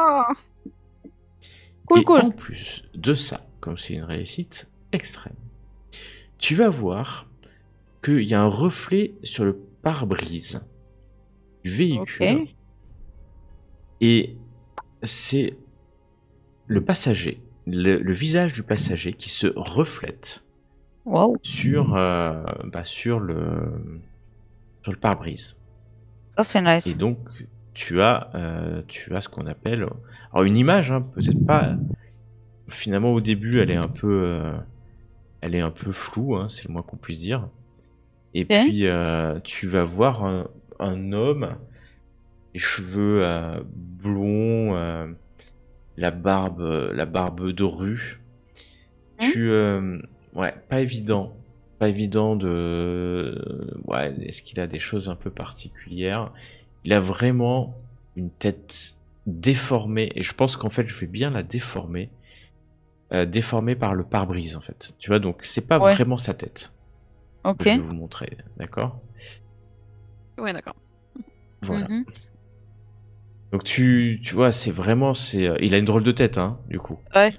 Cool. En plus de ça, comme c'est une réussite extrême, tu vas voir qu'il y a un reflet sur le pare-brise du véhicule. Et c'est le passager, le visage du passager qui se reflète sur le pare-brise. Ça c'est nice. Et donc tu as ce qu'on appelle, alors une image, hein, peut-être pas. Finalement au début elle est un peu floue, hein, c'est le moins qu'on puisse dire. Et puis tu vas voir un homme, les cheveux blonds, la barbe de rue. Ouais, pas évident. Pas évident de. Ouais, est-ce qu'il a des choses un peu particulières? Il a vraiment une tête déformée, et je pense qu'en fait, je vais bien la déformer. Déformée par le pare-brise, en fait. Tu vois, donc c'est pas Ouais. vraiment sa tête. Ok. Je vais vous montrer, d'accord? Ouais, d'accord. Voilà. Mhm. Donc tu vois, il a une drôle de tête, hein, du coup. Ouais.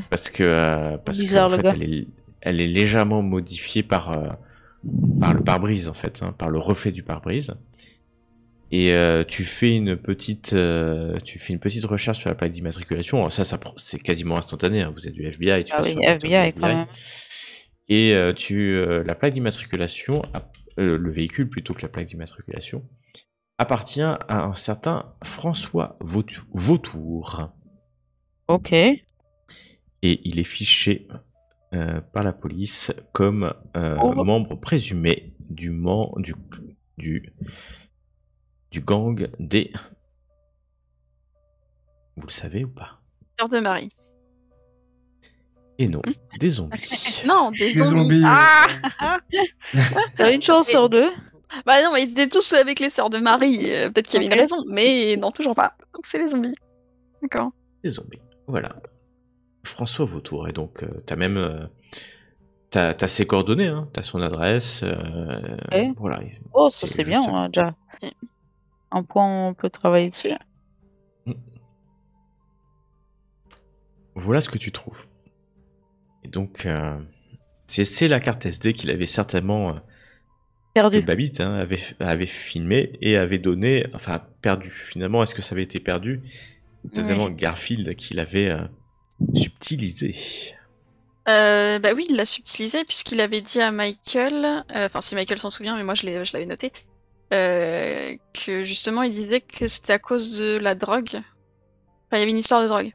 Parce que Bizarre, en le fait, gars. elle est légèrement modifiée par le pare-brise, en fait, hein, par le reflet du pare-brise. Et tu fais une petite recherche sur la plaque d'immatriculation. Alors c'est quasiment instantané, hein. Vous êtes du FBI, tu Ah vas oui, sur le moteur du FBI quand même. Et la plaque d'immatriculation, le véhicule plutôt que la plaque d'immatriculation, appartient à un certain François Vautour. Ok. Et il est fiché par la police comme membre présumé du gang des... Vous le savez ou pas? Sœur de Marie. Et non, des zombies. Non, des Des zombies. zombies. Ah T'as une chance sur deux. Bah non, mais ils étaient tous avec les sœurs de Marie. Peut-être qu'il y avait Ok. une raison, mais non, toujours pas. Donc c'est les zombies. D'accord. Des zombies. Voilà. François Vautour. Et donc, t'as même... T'as ses coordonnées, hein, t'as son adresse. Ouais. Voilà. Oh, ça C'est c'est bien, juste- hein, déjà. Un point, on peut travailler dessus. Voilà ce que tu trouves. Et donc, c'est la carte SD qu'il avait certainement... que Perdu. Babbitt, hein, avait filmé et avait donné... Enfin, perdu. Finalement, est-ce que ça avait été perdu? C'est vraiment Garfield qui l'avait subtilisé. Bah oui, il l'a subtilisé puisqu'il avait dit à Michael, enfin si Michael s'en souvient, mais moi je l'avais noté, que justement il disait que c'était à cause de la drogue. Enfin, il y avait une histoire de drogue.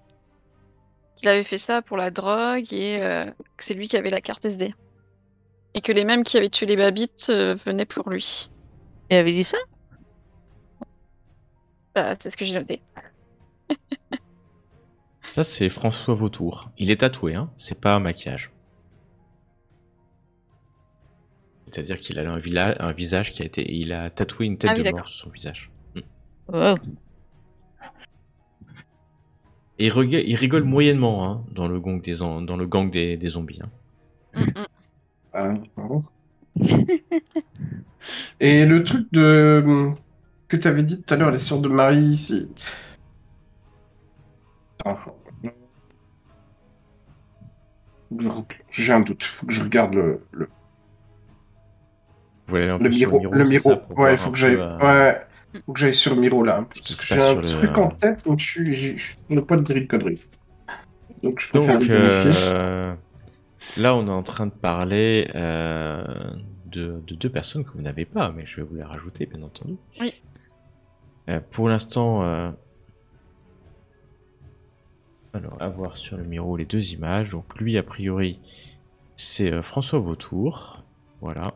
Qu'il avait fait ça pour la drogue et que c'est lui qui avait la carte SD. Et que les mêmes qui avaient tué les Babbitt venaient pour lui. Il avait dit ça? Bah, c'est ce que j'ai noté. Ça, c'est François Vautour. Il est tatoué, hein, c'est pas un maquillage. C'est-à-dire qu'il a un visage qui a été... Il a tatoué une tête Ah oui, de d'accord. mort sur son visage. Wow. Et il rigole moyennement, hein, dans le gang des zombies. Hein. Pardon. Et le truc que tu avais dit tout à l'heure, les sœurs de Marie ici. Attends. J'ai un doute. Faut que je regarde le Vous voulez aller un peu sur Miro. Le c'est Miro. ça, pour Ouais, voir faut un que j'aille. peu, Ouais. Faut que j'aille sur le Miro là. ce qui Parce se que passe j'ai un sur le- truc en tête, donc je suis sur le point de dire une connerie. Donc je préfère Donc, le vérifier. là, on est en train de parler de deux personnes que vous n'avez pas, mais je vais vous les rajouter, bien entendu. Oui. Pour l'instant, alors, à voir sur le Miro les deux images. Donc, lui, a priori, c'est François Vautour. Voilà.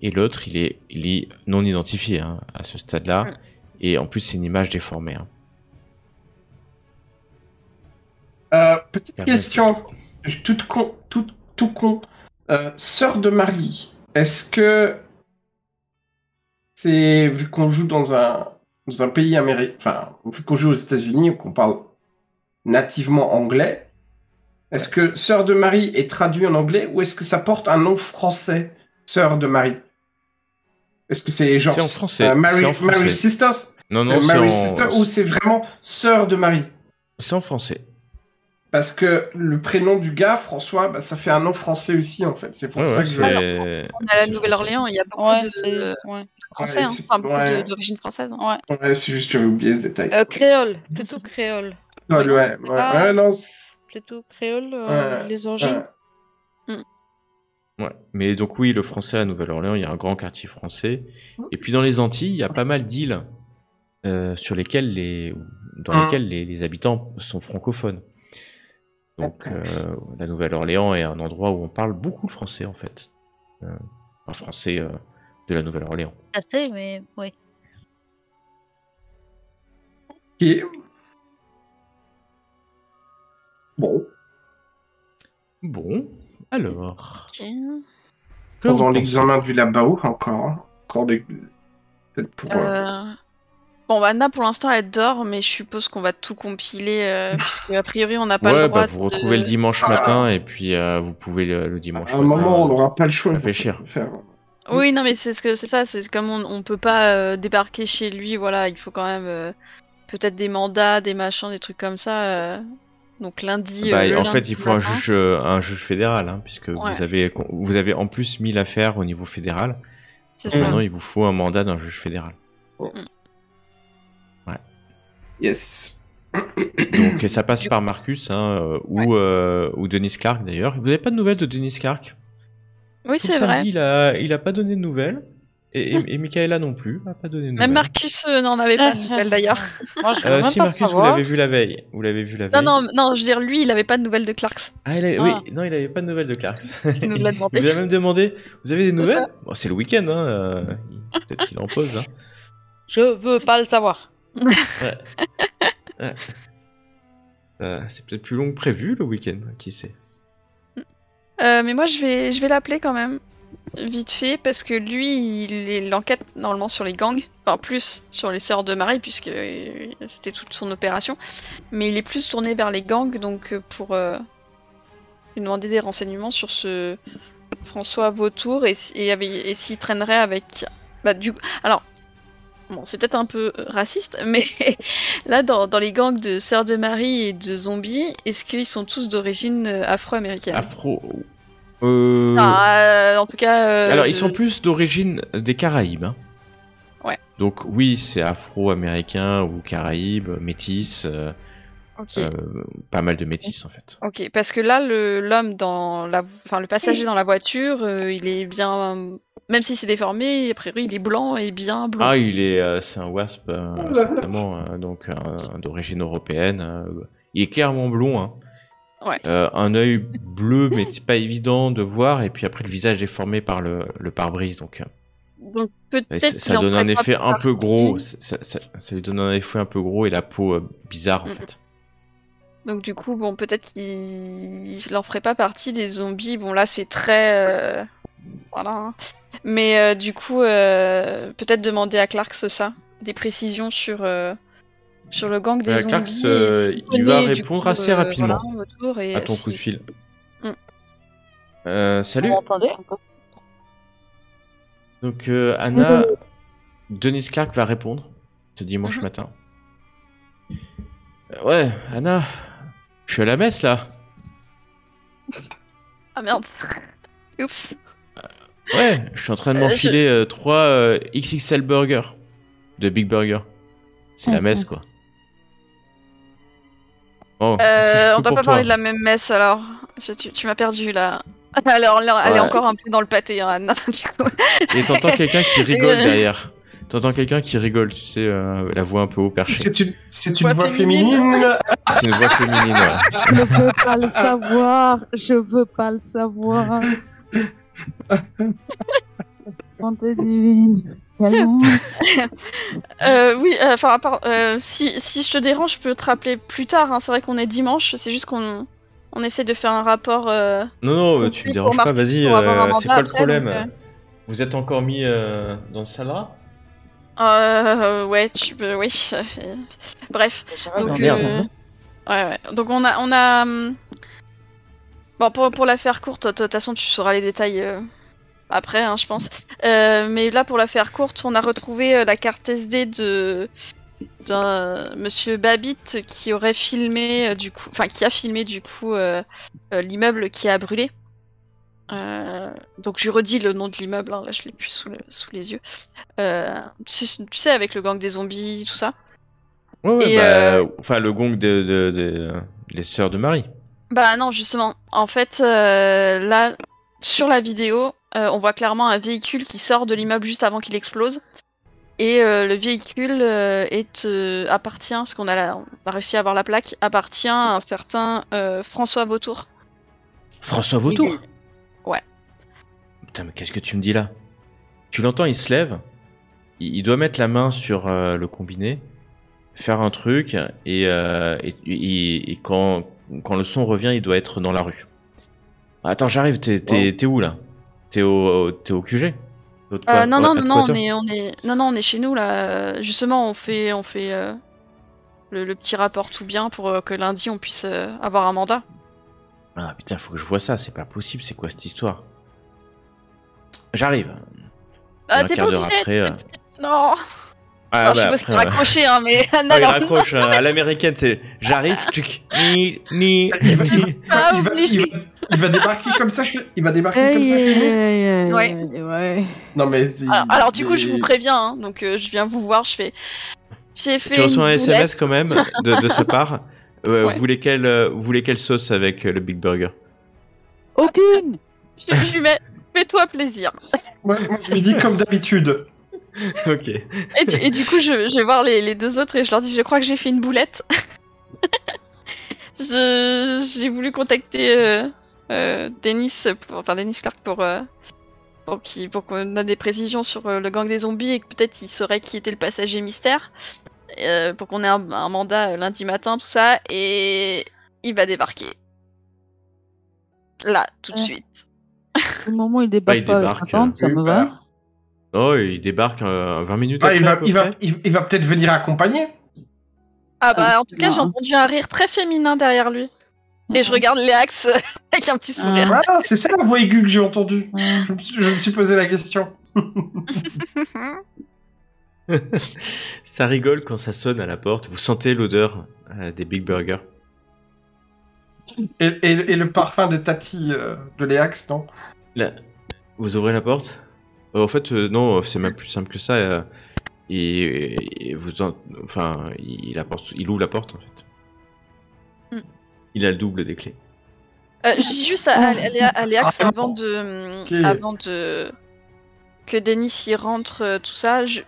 Et l'autre, il est non identifié, hein, à ce stade-là. Mm. Et en plus, c'est une image déformée. Hein. Petite Pardon. question. Tout con. Sœur de Marie. Est-ce que c'est vu qu'on joue dans un pays américain, enfin vu qu'on joue aux États-Unis, qu'on parle nativement anglais, est-ce que Sœur de Marie est traduit en anglais ou est-ce que ça porte un nom français, Sœur de Marie? Est-ce que c'est genre C'est en français. Mary, C'est en français. Mary Sisters, Non, non, Mary Sister, ou c'est vraiment Sœur de Marie? c'est en français. Parce que le prénom du gars, François, bah, ça fait un nom français aussi en fait. C'est pour Ouais, ça ouais, que je. On a la c'est Nouvelle-Orléans, il y a beaucoup Ouais, de c'est. Ouais. français, Ouais, hein. c'est- Enfin beaucoup ouais. d'origine française. Hein. Ouais. Ouais, c'est juste j'avais oublié ce détail. Créole, plutôt créole. Ouais, oui, ouais, c'est ouais, pas- ouais, non. Plutôt créole, Ouais, les origines. ouais. Ouais. Mais donc oui, le français à Nouvelle-Orléans, il y a un grand quartier français. Et puis dans les Antilles, il y a pas mal d'îles sur lesquelles les habitants sont francophones. Donc la Nouvelle-Orléans est un endroit où on parle beaucoup le français en fait. Un français de la Nouvelle-Orléans. Assez, mais oui. Et Bon, Bon, alors. Ok. que vous pendant pensez l'examen du Labao, encore. Hein. Encore des... Peut-être pour... Bon, bah, Anna, pour l'instant, elle dort, mais je suppose qu'on va tout compiler, puisque a priori, on n'a pas Ouais, le droit bah vous retrouvez le dimanche Ah. matin et puis vous pouvez le dimanche à un matin. moment, on n'aura pas le choix. Il faut réfléchir. faire... Oui, non, mais c'est ça, c'est comme on peut pas débarquer chez lui, voilà, il faut quand même peut-être des mandats, des machins, des trucs comme ça. Donc lundi, Bah, le en lundi fait, il faut matin. un juge fédéral, hein, puisque Ouais. vous avez en plus mis l'affaire au niveau fédéral. C'est ça. Maintenant, il vous faut un mandat d'un juge fédéral. Yes. Donc ça passe par Marcus, hein, ou Denis Clark d'ailleurs. Vous n'avez pas de nouvelles de Denis Clark? Oui, Tout c'est vrai. samedi, il a pas donné de nouvelles. Et Michaela non plus, n'a pas donné de nouvelles. Même Marcus n'en avait pas de nouvelles d'ailleurs. Moi, je veux même Si, pas Marcus, vous savoir. l'avez vu la veille. Vous l'avez vu la Non, veille. non, je veux dire, lui, il avait pas de nouvelles de Clarks. Ah, Ah. oui, non, il avait pas de nouvelles de Clarks. Il nous l'a demandé. Il vous a même demandé, vous avez des C'est nouvelles? Bon, c'est le week-end, hein. Peut-être qu'il en pose, hein. Je veux pas le savoir. Ouais. C'est peut-être plus long que prévu le week-end, qui sait. Mais moi, je vais l'appeler quand même, vite fait, parce que lui, il enquête normalement sur les gangs, enfin plus sur les sœurs de Marie, puisque c'était toute son opération, mais il est plus tourné vers les gangs, donc pour lui demander des renseignements sur ce François Vautour, et s'il traînerait avec... Bah, alors, bon, c'est peut-être un peu raciste, mais là, dans les gangs de sœurs de Marie et de zombies, est-ce qu'ils sont tous d'origine afro-américaine? Afro. En tout cas. Alors, ils sont plus d'origine des Caraïbes. Hein. Ouais. Donc, oui, c'est afro-américain ou Caraïbes, métis. Ok. Pas mal de métis, en fait. Ok, parce que là, l'homme le passager dans la voiture, il est bien. Même si c'est déformé, a priori, il est blanc et bien blond. Ah, c'est un wasp, certainement, donc d'origine européenne. Il est clairement blond, hein. Ouais. Un œil bleu, mais c'est pas évident de voir. Et puis après, le visage est déformé par le pare-brise. Donc peut-être ça donne un effet un peu gros. Ça lui donne un effet un peu gros et la peau bizarre, en fait. Donc du coup, bon, peut-être qu'il n'en ferait pas partie des zombies. Bon, là, c'est très... Voilà. Hein. Mais du coup, peut-être demander à Clarks ça, des précisions sur le gang des Clarks, zombies. il va répondre assez rapidement voilà, à ton coup de fil. Mm. Salut. Vous m'entendez? Donc Anna, Denis Clark va répondre ce dimanche matin. Ouais, Anna, je suis à la messe là. Ah merde. Oups. Ouais, je suis en train de m'enfiler 3 XXL burgers de Big Burger. C'est la messe, quoi. Bon, qu'est-ce que je peux on doit pour pas toi parler de la même messe alors. Tu m'as perdu là. Alors, elle est encore un peu dans le pâté, hein, Anna, du coup. Et t'entends quelqu'un qui rigole derrière. T'entends quelqu'un qui rigole, tu sais, la voix un peu haut perché. C'est une voix féminine. C'est une voix féminine, ouais. Je veux pas le savoir. Je veux pas le savoir. Bonté divine. Oui, enfin, si je te dérange, je peux te rappeler plus tard. Hein. C'est vrai qu'on est dimanche, c'est juste qu'on essaie de faire un rapport. Non, tu me déranges pas, vas-y. C'est quoi le problème donc, Vous êtes encore mis dans ce salle-là? Ouais, tu peux, oui. Bref. Donc, merde. ouais. Donc on a. Bon, pour la faire courte, de toute façon, tu sauras les détails après, hein, je pense. Mais là, pour la faire courte, on a retrouvé la carte SD d'un monsieur Babbitt qui aurait filmé qui a filmé l'immeuble qui a brûlé. Donc je redis le nom de l'immeuble, hein, là je l'ai plus sous les yeux. Tu sais, avec le gang des zombies, tout ça. Ouais, enfin le gang les sœurs de Marie. Bah non, justement. En fait, là, sur la vidéo, on voit clairement un véhicule qui sort de l'immeuble juste avant qu'il explose. Et le véhicule appartient, parce qu'on a réussi à avoir la plaque, appartient à un certain François Vautour. François Vautour? Ouais. Putain, mais qu'est-ce que tu me dis là? Tu l'entends, il se lève, il doit mettre la main sur le combiné, faire un truc, et quand quand le son revient, il doit être dans la rue. Attends, j'arrive, t'es où là? T'es au QG? Non, Headquarter on est chez nous là. Justement, on fait le petit rapport tout bien pour que lundi on puisse avoir un mandat. Ah putain, faut que je vois ça, c'est pas possible, c'est quoi cette histoire? J'arrive. Un T'es pas quart d'heure obligé. après. Non. Ah, Alors, je suppose qu'il raccroché, hein, mais Ah, non, il non, raccroche à l'américaine, c'est j'arrive, tchic, ni. Il va, Ah, il va- obligé. il va- il va débarquer comme ça il va débarquer comme ça chez nous. Ouais. Non mais alors, du coup, je vous préviens, hein, donc je viens vous voir, j'ai fait Tu reçois un une SMS boulette. quand même de sa part. Ouais. Vous voulez quelle sauce avec le Big Burger? Aucune. Je lui mets, fais-toi plaisir. Moi, je lui dis comme d'habitude. Ok. Et du coup, je vais voir les deux autres et je leur dis, je crois que j'ai fait une boulette. J'ai voulu contacter Denis Clark pour qu'on ait des précisions sur le gang des zombies et que peut-être il saurait qui était le passager mystère. Pour qu'on ait un mandat lundi matin, tout ça. Et il va débarquer. Là, tout de suite. Au moment où il débarque, il débarque, attendre, ça me va. Oh, il débarque 20 minutes Ah, après. à peu près. il va peut-être venir accompagner. Ah bah, en tout cas, non. j'ai entendu un rire très féminin derrière lui. Et je regarde Léax avec un petit sourire. Voilà, c'est ça la voix aiguë que j'ai entendue. Ouais. Je me suis posé la question. Ça rigole quand ça sonne à la porte. Vous sentez l'odeur des Big Burgers. Et le parfum de Tati de Léax, non? Là, vous ouvrez la porte? En fait, non, c'est même plus simple que ça. Et enfin, il ouvre la porte en fait. Mm. Il a le double des clés. Je dis juste à Léax avant de que Denis y rentre, tout ça, je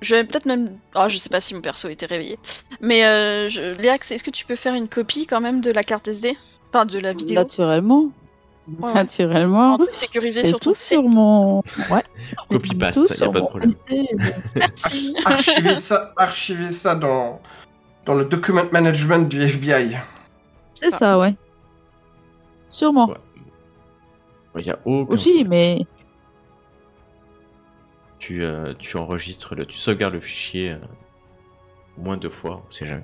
vais peut-être même... Oh, je sais pas si mon perso était réveillé. Mais Léax, est-ce que tu peux faire une copie quand même de la carte SD? Enfin, de la vidéo. Naturellement. Ouais. Naturellement. En plus sécurisé C'est sur ton tout sur mon. Ouais. Copy Tout paste, y a sur pas de mon problème. PC. Merci. Archiver ça dans le document management du FBI. C'est ça, ouais. Sûrement. Ouais. Il y a aucun. Aussi, mais. Tu enregistres tu sauvegardes le fichier au moins 2 fois, on sait jamais.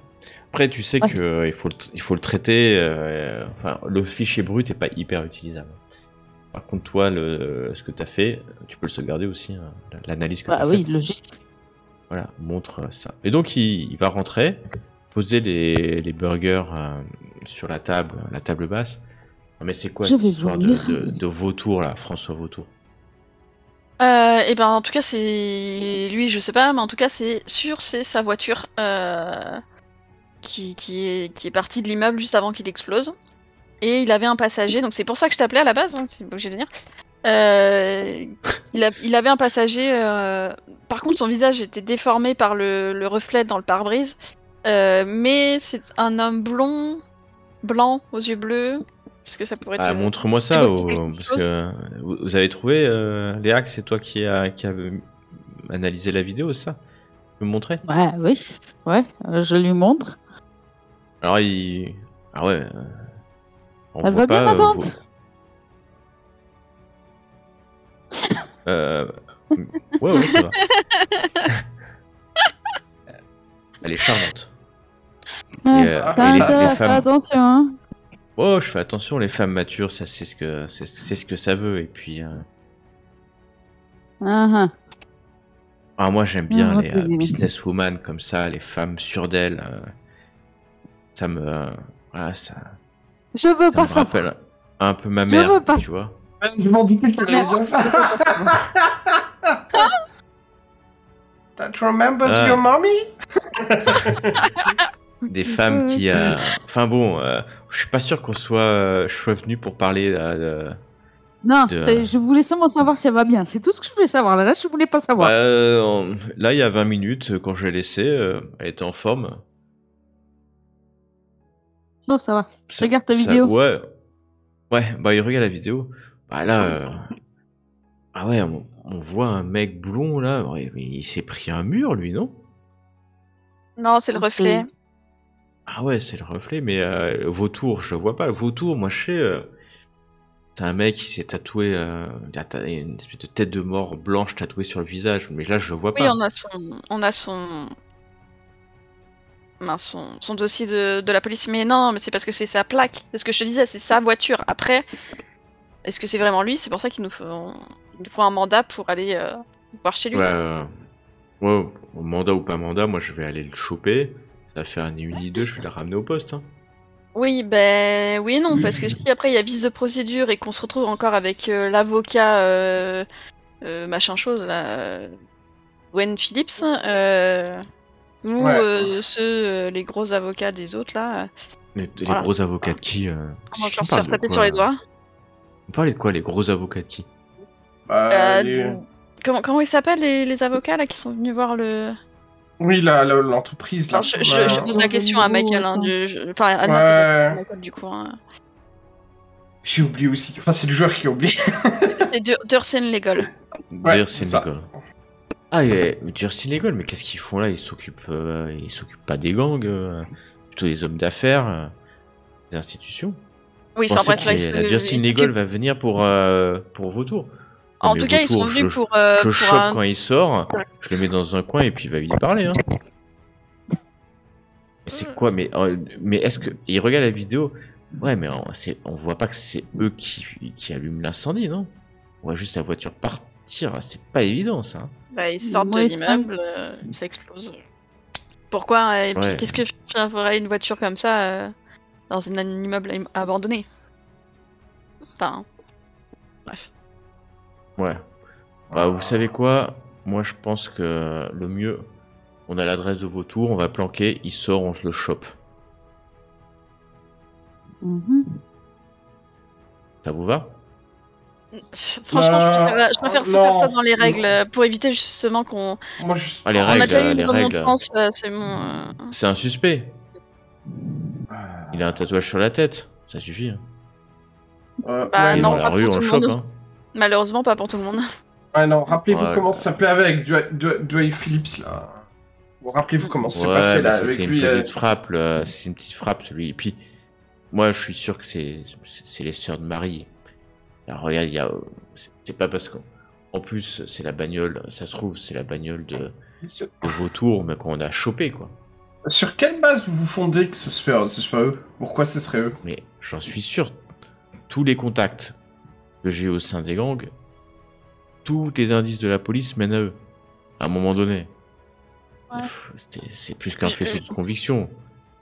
Après, tu sais Ouais. que il faut le traiter. Enfin, le fichier brut est pas hyper utilisable. Par contre, toi, ce que tu as fait, tu peux le sauvegarder aussi. L'analyse que tu Bah as oui, faite. logique. Voilà, montre ça. Et donc, il va rentrer, poser les burgers sur la table basse. Ah, mais c'est quoi Je cette vais histoire vomir. de Vautour, là, François Vautour? Et ben en tout cas c'est lui, je sais pas, mais en tout cas c'est sûr, c'est sa voiture qui est partie de l'immeuble juste avant qu'il explose. Et il avait un passager, donc c'est pour ça que je t'appelais à la base, hein, c'est pas obligé de venir. Il avait un passager. Par contre, son visage était déformé par le reflet dans le pare-brise. Mais c'est un homme blanc, aux yeux bleus. Est-ce que ça pourrait être. Montre-moi ça, évoquer quelque parce chose que vous avez trouvé, Léa, que c'est toi qui a analysé la vidéo, c'est ça? Tu peux me montrer? Ouais, oui. Ouais, je lui montre. Alors, ah ouais. On Elle voit va bien, pas, ma tante? Ouais, ça va. Elle est charmante. Ouais, et les fais femmes- attention, hein. Oh, je fais attention, les femmes matures, ça c'est ce que ça veut. Et puis, Ah, moi j'aime bien Ah, les ok. businesswomen comme ça, les femmes sûres d'elles. Ça me, voilà, ça Je veux me pas ça. rappelle un peu ma Je mère, veux pas. tu vois. Je m'en doutais qu'il allait dire ça. That remembers Ah. your mommy? Des femmes qui, enfin bon, je suis pas sûr qu'on soit, je sois venu pour parler Non, de- je voulais seulement savoir si elle va bien. C'est tout ce que je voulais savoir. Le reste, je voulais pas savoir. Là, il y a 20 minutes, quand je l'ai laissée, elle était en forme. Non, ça va. Ça- Regarde ta ça- vidéo. Ouais, bah il regarde la vidéo. Bah là, ah ouais, on voit un mec blond là, ouais, mais il s'est pris un mur lui, non? Non, c'est le reflet. Ah ouais, c'est le reflet, mais Vautour, je le vois pas. Vautour, moi je sais, c'est un mec qui s'est tatoué, il a une espèce de tête de mort blanche tatouée sur le visage, mais là je le vois Oui, pas. on a son dossier de la police, mais non, mais c'est parce que c'est sa plaque. C'est ce que je te disais, c'est sa voiture. Après, est-ce que c'est vraiment lui? C'est pour ça qu'il nous faut un mandat pour aller voir chez lui. Ouais, ouais, mandat ou pas mandat, moi je vais aller le choper. Ça va faire ni une ni deux, je vais le ramener au poste. Hein. Oui, ben oui et non, parce que si après il y a vice de procédure et qu'on se retrouve encore avec l'avocat machin chose là, Gwen Phillips, ou les gros avocats des autres là, Les Voilà. gros avocats de qui on va tu encore se parles faire de taper quoi, sur les doigts. On parlait de quoi, les gros avocats de qui Euh, Comment ils s'appellent les avocats là qui sont venus voir le. Oui, l'entreprise, là. Alors, je pose la question à Michael, hein, enfin à Anna pose la question à Michael du coup. Hein. J'ai oublié aussi. Enfin, c'est le joueur qui a oublié. C'est Dursen Legal. Ouais, Dursin c'est ça. Legal. Ah, mais Dursin Legal, mais qu'est-ce qu'ils font là? Ils s'occupent pas des gangs, plutôt des hommes d'affaires, des institutions. Oui, Je enfin pensais bref, là, que la Dursin Legal va venir pour Vautour. Non, En mais tout cas, ils sont Vautour, venus pour. je le pour chope un- quand il sort, je le mets dans un coin et puis il va lui parler. Hein. Mais c'est quoi? Mais est-ce que. Il regarde la vidéo. Ouais, mais on voit pas que c'est eux qui allument l'incendie, non? On voit juste la voiture partir. C'est pas évident ça. Hein. Bah, ils sortent de Ouais, l'immeuble, ça explose. Pourquoi? Et puis, Ouais. qu'est-ce que ferait une voiture comme ça dans un immeuble abandonné? Enfin. Bref. Ouais. Bah, vous savez quoi? Moi, je pense que le mieux, on a l'adresse de Vautour, on va planquer, il sort, on se le chope. Mhm. Ça vous va? Franchement, je préfère se non. faire ça dans les règles pour éviter justement qu'on. Moi, je... Ah, les On a règles, déjà eu les une règles. remontrance, c'est bon. C'est un suspect. Il a un tatouage sur la tête. Ça suffit. Hein. Bah, Il est non, dans la pas rue, pour on tout le le monde. chope. Hein. Malheureusement, pas pour tout le monde. Ouais, non, rappelez-vous Ouais, comment ça s'appelait avec Dwayne Phillips, là. Bon, rappelez-vous comment ça s'est passé, mais là, avec c'était lui. une petite frappe. Là. C'est une petite frappe, celui. Et puis, moi, je suis sûr que c'est les sœurs de Marie. Alors, regarde, c'est pas parce qu'en plus, c'est la bagnole. Ça se trouve, c'est la bagnole de Vautour, mais qu'on a chopé, quoi. Sur quelle base vous fondez que ce soit eux? Pourquoi ce serait eux? Mais j'en suis sûr. Tous les contacts que j'ai au sein des gangs, tous les indices de la police mènent à eux. À un moment donné. Ouais. C'est plus qu'un faisceau de conviction.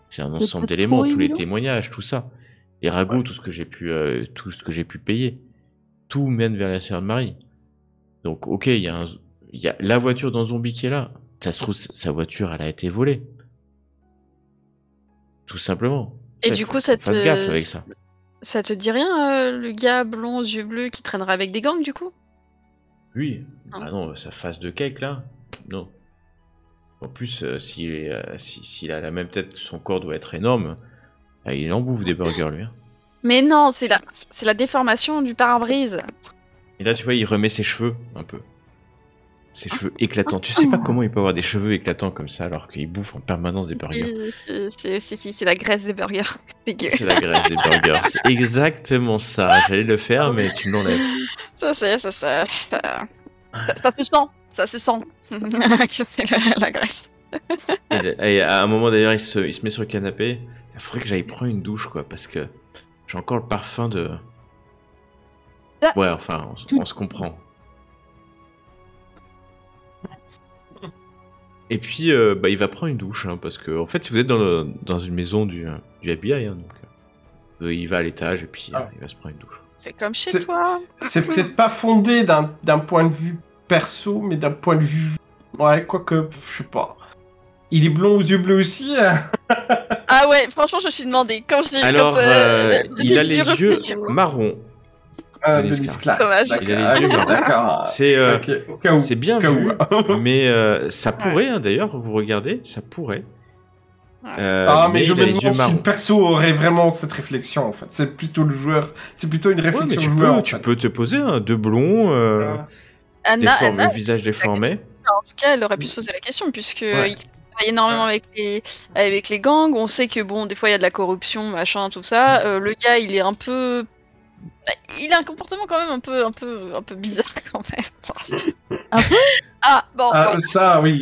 C'est un C'est ensemble pas d'éléments, trop tous les évident. témoignages, tout ça. Les ragots, tout ce que j'ai pu payer. Tout mène vers la sœur de Marie. Donc, ok, il y a la voiture d'un zombie qui est là. Ça se trouve, sa voiture, elle a été volée. Tout simplement. Et Ouais, du faut- coup, ça faut fasse gaffe te, avec ça. ça te dit rien, le gars blond aux yeux bleus qui traînerait avec des gangs, du coup? Oui. Non. Ah non, sa face de cake là. Non. En plus, s'il a la même tête, son corps doit être énorme. Ah, il en bouffe des burgers lui. Hein. Mais non, c'est la déformation du pare-brise. Et là, tu vois, il remet ses cheveux un peu. Ses cheveux éclatants. Tu sais pas comment il peut avoir des cheveux éclatants comme ça alors qu'il bouffe en permanence des burgers. C'est la graisse des burgers. Dégueu. C'est la graisse des burgers. C'est exactement ça. J'allais le faire, mais tu me l'enlèves. Ça se sent. Ça se sent. Que c'est la graisse. Et à un moment d'ailleurs, il se met sur le canapé. Il faudrait que j'aille prendre une douche, quoi, parce que j'ai encore le parfum de. Ouais, enfin, on se comprend. Et puis, il va prendre une douche, hein, parce que, en fait, vous êtes dans une maison du FBI, hein, donc il va à l'étage et puis il va se prendre une douche. C'est comme chez toi. C'est peut-être pas fondé d'un point de vue perso, mais d'un point de vue... Ouais, quoique, je sais pas. Il est blond aux yeux bleus aussi. Ah ouais, franchement, je me suis demandé. Alors, il a les yeux marrons. Denis Denis Clark. Clark. Dommage. D'accord. Il a les yeux marrons. D'accord. C'est Ok, au cas où. c'est bien Au cas vu, où. mais ça pourrait, hein, d'ailleurs, vous regardez, ça pourrait. Mais je il a me les yeux demande si marrons. le perso aurait vraiment cette réflexion, en fait. C'est plutôt le joueur. C'est plutôt une Ouais, mais réflexion joueur, en tu fait. peux te poser deux blonds, Anna, le visage déformé. en tout cas, elle aurait pu se poser la question, puisque Ouais. il travaille énormément avec les gangs. On sait que bon, des fois il y a de la corruption, machin, tout ça. Le gars, il est un peu, il a un comportement quand même un peu bizarre quand même. Un peu Ah bon. Ah, donc, ça, oui.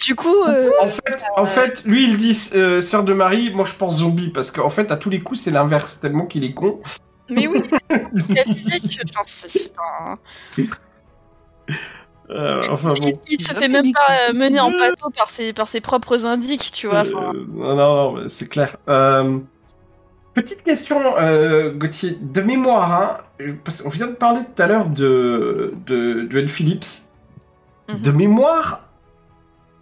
du coup, En fait, lui, il dit sœur de Marie, moi je pense zombie, parce qu'en fait, à tous les coups, c'est l'inverse, tellement qu'il est con. mais oui, elle disait que, enfin, c'est pas. Enfin bon. Il se fait même pas mener en bateau par ses propres indices, tu vois. enfin. Non, mais c'est clair. Petite question, Gauthier, de mémoire, hein, parce qu'on vient de parler tout à l'heure de Anne Phillips. Mhm. De mémoire,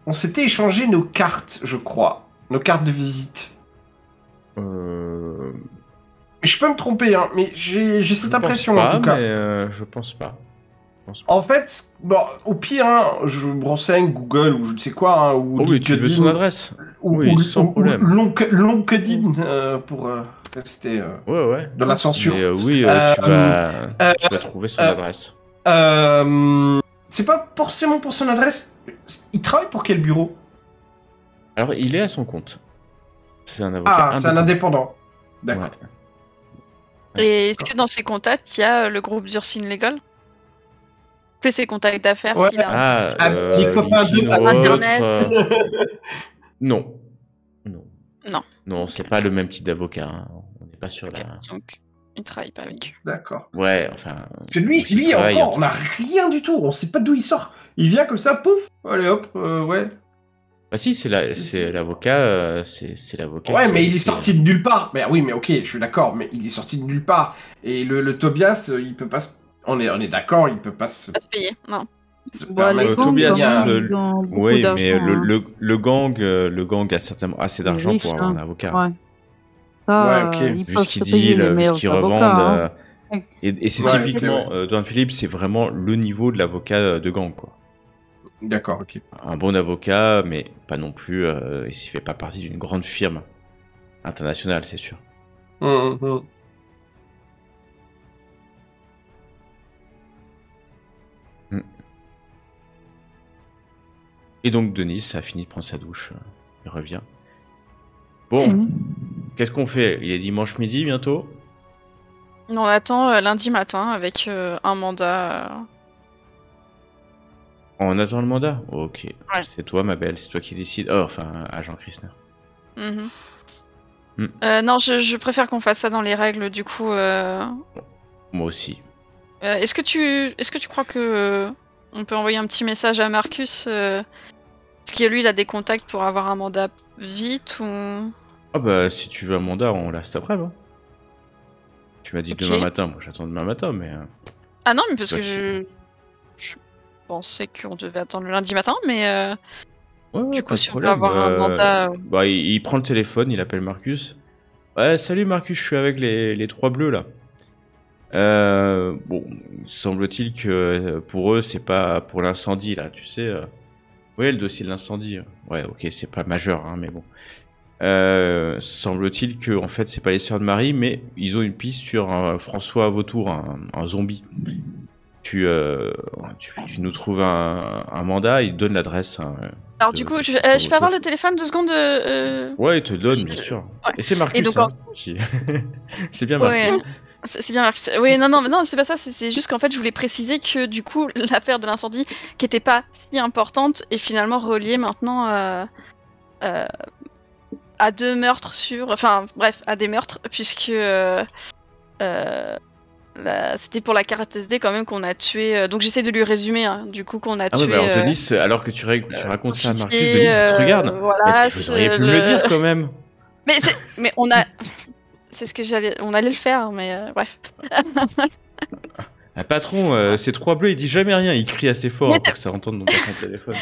on s'était échangé nos cartes, je crois. Nos cartes de visite. Mais je peux me tromper, hein, mais j'ai cette impression en tout cas. Mais, je pense pas. En fait, bon, au pire, hein, je me renseigne Google ou je ne sais quoi, hein, ou Oh oui, tu veux son adresse. Oui, sans problème. LinkedIn pour rester Ouais. de la censure. Mais oui, tu vas trouver son adresse. C'est pas forcément pour son adresse. Il travaille pour quel bureau? Alors, il est à son compte. C'est un avocat. Ah, c'est un indépendant. D'accord. Ouais. Et est-ce que dans ses contacts, il y a le groupe Zursine Legal? Que ses contacts d'affaires, Ouais. s'il a un Les copains LinkedIn de ou Internet. Non. Non. Non, c'est pas le même type d'avocat. Hein. On n'est pas sur la... Donc, il travaille pas avec eux. D'accord. Ouais, enfin... Parce que lui il travaille, encore, on n'a rien du tout. On sait pas d'où il sort. Il vient comme ça, pouf. Allez hop, ouais. Bah si, c'est l'avocat, c'est l'avocat. Ouais, qui mais a il est été- sorti de nulle part. Mais oui, mais ok, je suis d'accord, mais il est sorti de nulle part. Et le Tobias, il peut pas se... On est d'accord, il peut pas se... Pas se payer, non. se Bah, les permettre- gangs, Tobias, quand même, le- ils ont beaucoup Oui, d'argent. mais hein. le gang a certainement assez Il est d'argent riche, pour avoir hein. un avocat. Ouais. Ça, Ouais, ok. ils Vu peuvent ce qu'ils se payer deal, les vu ce meilleurs qu'ils avocats. revendent. hein. Et c'est Ouais, typiquement, ok, Don Philippe, c'est vraiment le niveau de l'avocat de gang, quoi. D'accord, ok. Un bon avocat, mais pas non plus, il fait pas partie d'une grande firme internationale, c'est sûr. Hum. Et donc Denis a fini de prendre sa douche, il revient. Bon, Mhm. qu'est-ce qu'on fait? Il est dimanche midi bientôt? On attend lundi matin avec un mandat. On attend le mandat? Ok. Ouais. C'est toi, ma belle, c'est toi qui décides. Oh, enfin, agent Christner. Mhm. Hmm. Non, je préfère qu'on fasse ça dans les règles, du coup. Moi aussi. Est-ce que tu crois que on peut envoyer un petit message à Marcus parce que lui, il a des contacts pour avoir un mandat vite ou... Ah bah, si tu veux un mandat, on l'a cet après-midi. Hein. Tu m'as dit Ok. demain matin, moi j'attends demain matin, mais... Ah non, mais parce Toi, que je pensais qu'on devait attendre le lundi matin, mais Ouais, du pas coup, de si on peut problème. avoir un mandat... Bah, il prend le téléphone, il appelle Marcus. Ouais, salut Marcus, je suis avec les trois bleus là. Bon, semble-t-il que pour eux, c'est pas pour l'incendie là, tu sais. Ouais, le dossier de l'incendie. Ouais, ok, c'est pas majeur, hein, mais bon. Semble-t-il que en fait, c'est pas les sœurs de Marie, mais ils ont une piste sur François Vautour, un zombie. Tu nous trouves un mandat, il te donne l'adresse. Hein, Alors de- du coup, de je François peux avoir Vautour. le téléphone 2 secondes Ouais, il te le donne, bien sûr. Ouais. Et c'est Marcus, Et donc, hein. C'est bien Marcus. Ouais. C'est bien Marcus. Oui, non, c'est pas ça. C'est juste qu'en fait, je voulais préciser que du coup, l'affaire de l'incendie, qui était pas si importante, est finalement reliée maintenant à deux meurtres enfin, bref, à des meurtres, puisque c'était pour la carte SD quand même qu'on a tué. Donc j'essaie de lui résumer, hein, du coup qu'on a Ah ouais, tué. bah alors Denis, alors que tu racontes ça à Marcus, officier, Denis, il te regarde. voilà, Mais vous auriez pu me le dire quand même. Mais on a. C'est ce que on allait le faire, mais bref. Un patron, ces trois bleus, il dit jamais rien, il crie assez fort Mais pour que ça entende dans ton téléphone.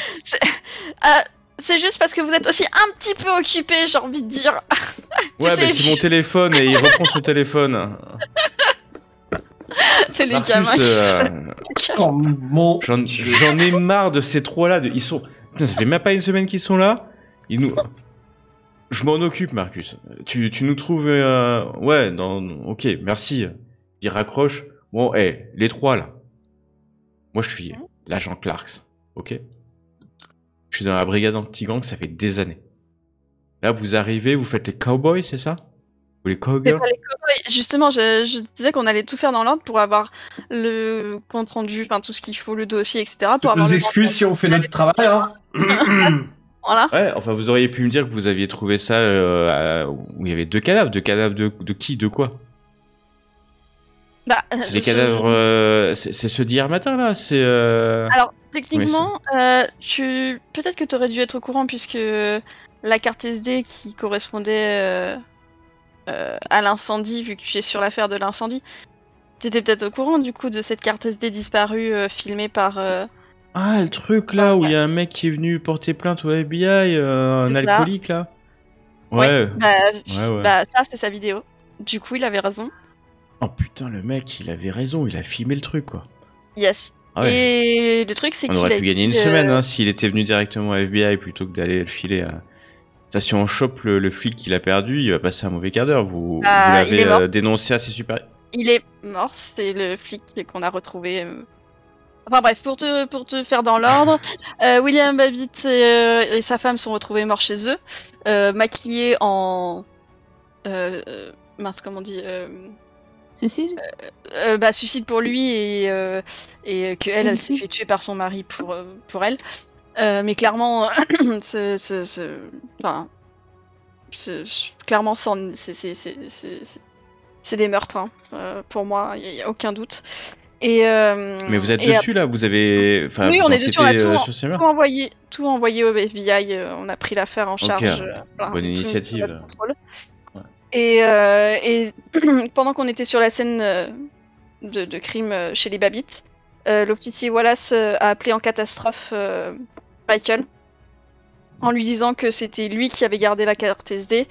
C'est juste parce que vous êtes aussi un petit peu occupé, j'ai envie de dire. Ouais, bah c'est mon téléphone et il reprend son téléphone. C'est les Marcus, gamins. Oh mon j'en ai marre de ces trois-là. Ils sont... Putain, ça fait même pas une semaine qu'ils sont là. Ils nous... Je m'en occupe, Marcus. Tu nous trouves... Ouais, ok, merci. Il raccroche. Bon, les trois, là. Moi, je suis l'agent Clarks, ok? Je suis dans la brigade anti-gang, ça fait des années. Là, vous arrivez, vous faites les cowboys, c'est ça? Ou les Mais cowgirls? pas les cowboys. Justement, je disais qu'on allait tout faire dans l'ordre pour avoir le compte rendu, enfin tout ce qu'il faut, le dossier, etc. Pour Toutes avoir nos le excuses si on fait notre travail, hein. Voilà. Ouais, enfin, vous auriez pu me dire que vous aviez trouvé ça où il y avait 2 cadavres. 2 cadavres de qui? De quoi? Bah, C'est les cadavres. C'est ceux d'hier matin, là? C'est. Alors, techniquement, peut-être que tu aurais dû être au courant puisque la carte SD qui correspondait à l'incendie, vu que tu es sur l'affaire de l'incendie, t'étais peut-être au courant du coup de cette carte SD disparue filmée par. Ah, le truc là où il y a un mec qui est venu porter plainte au FBI, un C'est ça. alcoolique là. Ouais. Ouais. Bah, ça, c'est sa vidéo. Du coup, il avait raison. Oh putain, le mec, il avait raison, il a filmé le truc quoi. Yes. Ah ouais. Et le truc, c'est On qu'il aurait a pu gagner une dit, semaine hein, s'il était venu directement au FBI plutôt que d'aller le filer à. Ça, si on chope le flic qu'il a perdu, il va passer un mauvais quart d'heure. Vous il est mort. l'avez dénoncé à ses supérieurs. Il est mort, c'est le flic qu'on a retrouvé. Enfin bref, pour te faire dans l'ordre, William Babbitt et sa femme sont retrouvés morts chez eux, maquillés en... mince, comment on dit Suicide? Suicide pour lui et que elle s'est fait tuer par son mari pour elle. Mais clairement, clairement, c'est des meurtres. Hein. Pour moi, il n'y a aucun doute. Mais vous êtes dessus là, vous avez. Enfin, oui, vous on est dessus, on a sur ces meurtres. tout envoyé au FBI. On a pris l'affaire en charge. Bonne initiative. Ouais. Et pendant qu'on était sur la scène de crime chez les Babbitt, l'officier Wallace a appelé en catastrophe Michael en lui disant que c'était lui qui avait gardé la carte SD.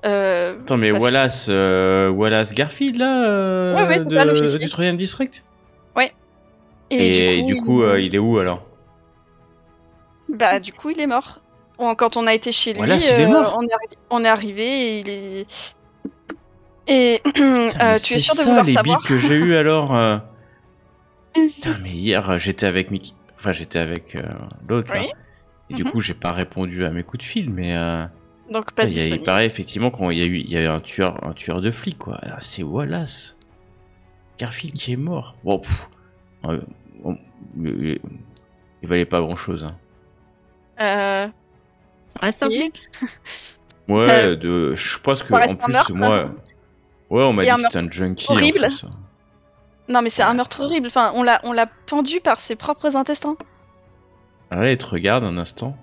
Attends, mais Wallace Garfield là ouais, c'est ça, l'officier. du 3ème district. Ouais. Et du coup, il est où alors? Bah, du coup, il est mort. Quand on a été chez lui, Wallace, il est mort. on est arrivé et il est. Et Putain, tu es sûr de ça, vouloir les savoir bits que j'ai eu alors. Putain, mais hier j'étais avec Mickey. Enfin, j'étais avec l'autre là. Oui. Et du coup, j'ai pas répondu à mes coups de fil, mais. Donc pas disponible. Il paraît effectivement qu'il y avait un tueur de flic quoi. Ah, c'est Wallace Garfield qui est mort. Bon, il valait pas grand chose. Hein. Reste un flic. Ouais, je pense que en plus moi, ouais, on m'a dit que c'était un junkie. Horrible. En plus. Non mais c'est un meurtre horrible. Enfin, on l'a pendu par ses propres intestins. Allez, te regarde un instant.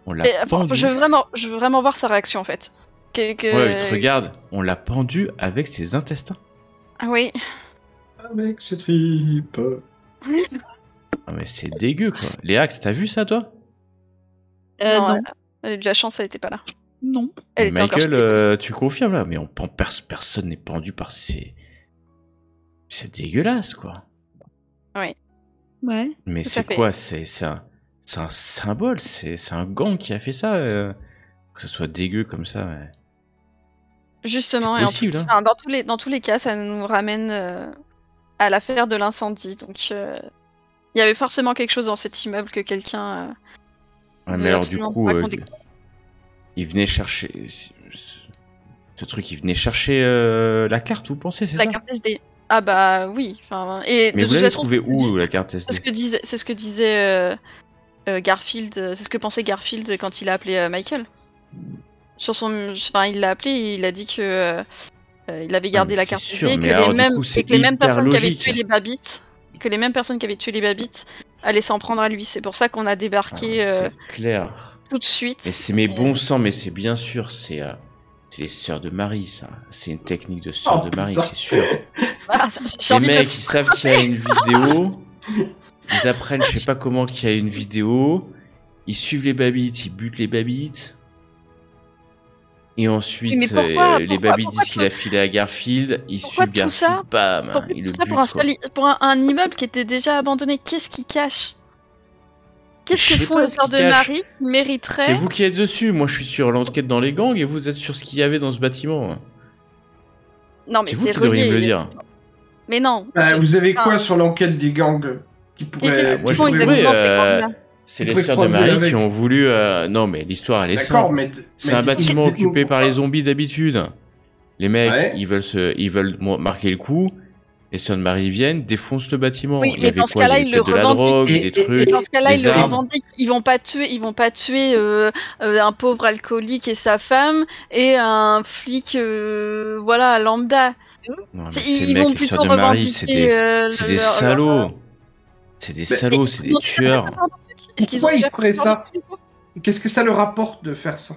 On l'a pendu. Je veux vraiment voir sa réaction en fait. Ouais, te regarde. On l'a pendu avec ses intestins. Oui. Avec ses tripes. Ah mais c'est dégueu quoi. Léax, t'as vu ça toi? Non. Elle a eu de la chance, elle était pas là. Non. Elle était Michael, tu confirmes là? Mais personne n'est pendu par ces. C'est dégueulasse quoi. Oui. Ouais. Mais c'est quoi? C'est un symbole, c'est un gang qui a fait ça, que ce soit dégueu comme ça. Ouais. Justement, possible, et dans tous les cas, ça nous ramène à l'affaire de l'incendie. Donc, il y avait forcément quelque chose dans cet immeuble que quelqu'un. Ouais, mais alors du coup, il venait chercher ce truc, il venait chercher la carte. Vous pensez, c'est ça? La carte SD. Ah bah oui. Et mais vous l'avez trouvé où la carte SD? C'est ce que disait. Garfield, c'est ce que pensait Garfield quand il a appelé Michael. Il l'a appelé et il a dit que il avait gardé la carte SD et que les mêmes personnes qui avaient tué les Babbitt, allaient s'en prendre à lui. C'est pour ça qu'on a débarqué c'est clair. tout de suite. Mais c'est mes bons sangs, mais c'est bien sûr, c'est les sœurs de Marie, ça. C'est une technique de sœurs de Marie, c'est sûr. Les mecs, ils savent qu'il y a une vidéo. Ils apprennent, je sais pas comment, qu'il y a une vidéo. Ils suivent les Babbitt, ils butent les Babbitt. Et ensuite, les Babbitt disent qu'il a filé à Garfield. Ils suivent Garfield, bam, ils le butent. Pour un immeuble qui était déjà abandonné, qu'est-ce qu'ils cachent? Qu'est-ce que font les sœurs de Marie qui mériteraient? C'est vous qui êtes dessus. Moi, je suis sur l'enquête dans les gangs et vous êtes sur ce qu'il y avait dans ce bâtiment. Non, mais c'est vous qui devriez me le dire. Mais non. Vous avez quoi sur l'enquête des gangs qui pourrait... C'est Vous les pouvez sœurs de croiser Marie avec- qui ont voulu... Non, mais l'histoire, elle est D'accord, simple. mais... C'est un bâtiment occupé par les zombies d'habitude. Les mecs, Ouais. ils veulent marquer le coup. Les sœurs de Marie viennent, défoncent le bâtiment. Oui, Il y mais avait dans ce quoi? cas-là, Il y avait ils le peut-être de la revendiquent. drogue, Et- des et- trucs. Dans ce cas-là, des ils le armes. revendiquent. Ils vont pas tuer un pauvre alcoolique et sa femme et un flic, voilà, lambda. Non, mais C'est- ces ils mecs, vont les plutôt sœurs de Marie, c'est revendiquer des salauds. C'est des salauds, c'est des tueurs. Est-ce qu'ils ont Pourquoi ils déjà feraient ça fait du coup Qu'est-ce que ça leur rapporte de faire ça?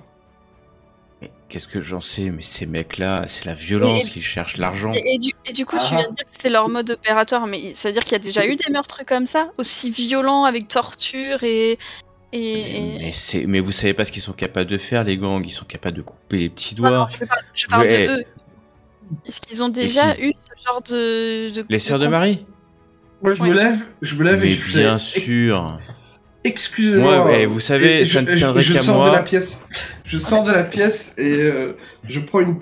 Mais qu'est-ce que j'en sais? Mais ces mecs-là, c'est la violence, ils cherchent l'argent. Et du coup, tu Ah. viens de dire que c'est leur mode opératoire, mais ça veut dire qu'il y a déjà eu des meurtres comme ça, aussi violents, avec torture Mais vous savez pas ce qu'ils sont capables de faire, les gangs. Ils sont capables de couper les petits Ah non, doigts. je parle Ouais. de eux. Est-ce qu'ils ont déjà eu ce genre de Les sœurs de Marie? Moi, je me Oui. lève et Mais je bien fais... sûr. Excusez-moi. Moi, vous savez, Et ça ne je tiendrait qu'à sors de la moi. pièce. Je sors de la pièce et je prends une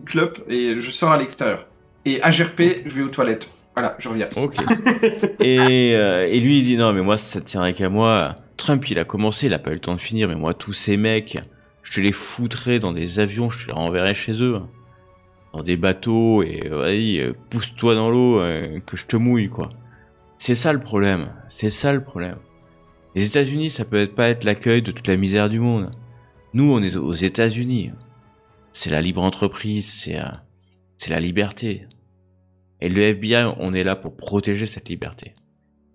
clope et je sors à l'extérieur. Et HRP, je vais aux toilettes. Voilà, je reviens. Ok. Et lui, il dit non, mais moi, ça ne tiendrait qu'à moi. Trump, il a commencé, il a pas eu le temps de finir, mais moi, tous ces mecs, je te les foutrais dans des avions, je te les renverrais chez eux. Dans des bateaux, et vas-y, pousse-toi dans l'eau, que je te mouille, quoi. C'est ça le problème. C'est ça le problème. Les États-Unis, ça peut pas être l'accueil de toute la misère du monde. Nous, on est aux États-Unis. C'est la libre entreprise, c'est la liberté. Et le FBI, on est là pour protéger cette liberté.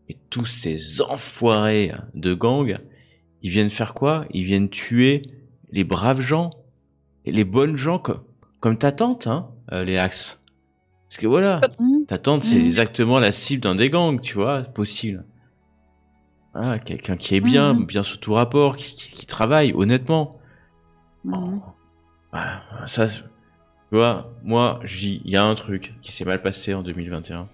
Et tous ces enfoirés de gangs, ils viennent faire quoi? Ils viennent tuer les braves gens, et les bonnes gens comme ta tante, hein, les Axes. Parce que voilà, ta tante, c'est exactement la cible d'un des gangs, tu vois, possible. Voilà, quelqu'un qui est bien sous tout rapport, qui travaille honnêtement. Voilà, ça, tu vois, moi, il y a un truc qui s'est mal passé en 2021.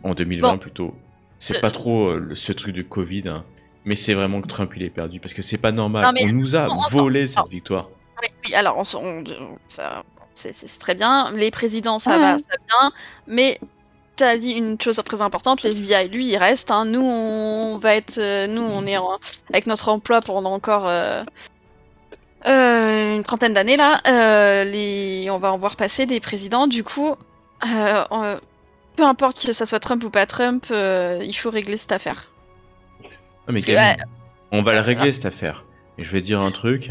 En 2020 Bon. plutôt. C'est pas trop ce truc du Covid, hein, mais c'est vraiment que Trump il est perdu parce que c'est pas normal. Non, mais on nous a volé cette victoire. Oui, alors c'est très bien. Les présidents, ça va bien. Mais t'as dit une chose très importante, le FBI, lui, il reste. Hein. Nous, on va être, avec notre emploi pendant encore une trentaine d'années là. On va en voir passer des présidents. Du coup, peu importe que ça soit Trump ou pas Trump, il faut régler cette affaire. Ah, mais Parce que, Camille, on va le régler cette affaire. Et je vais te dire un truc.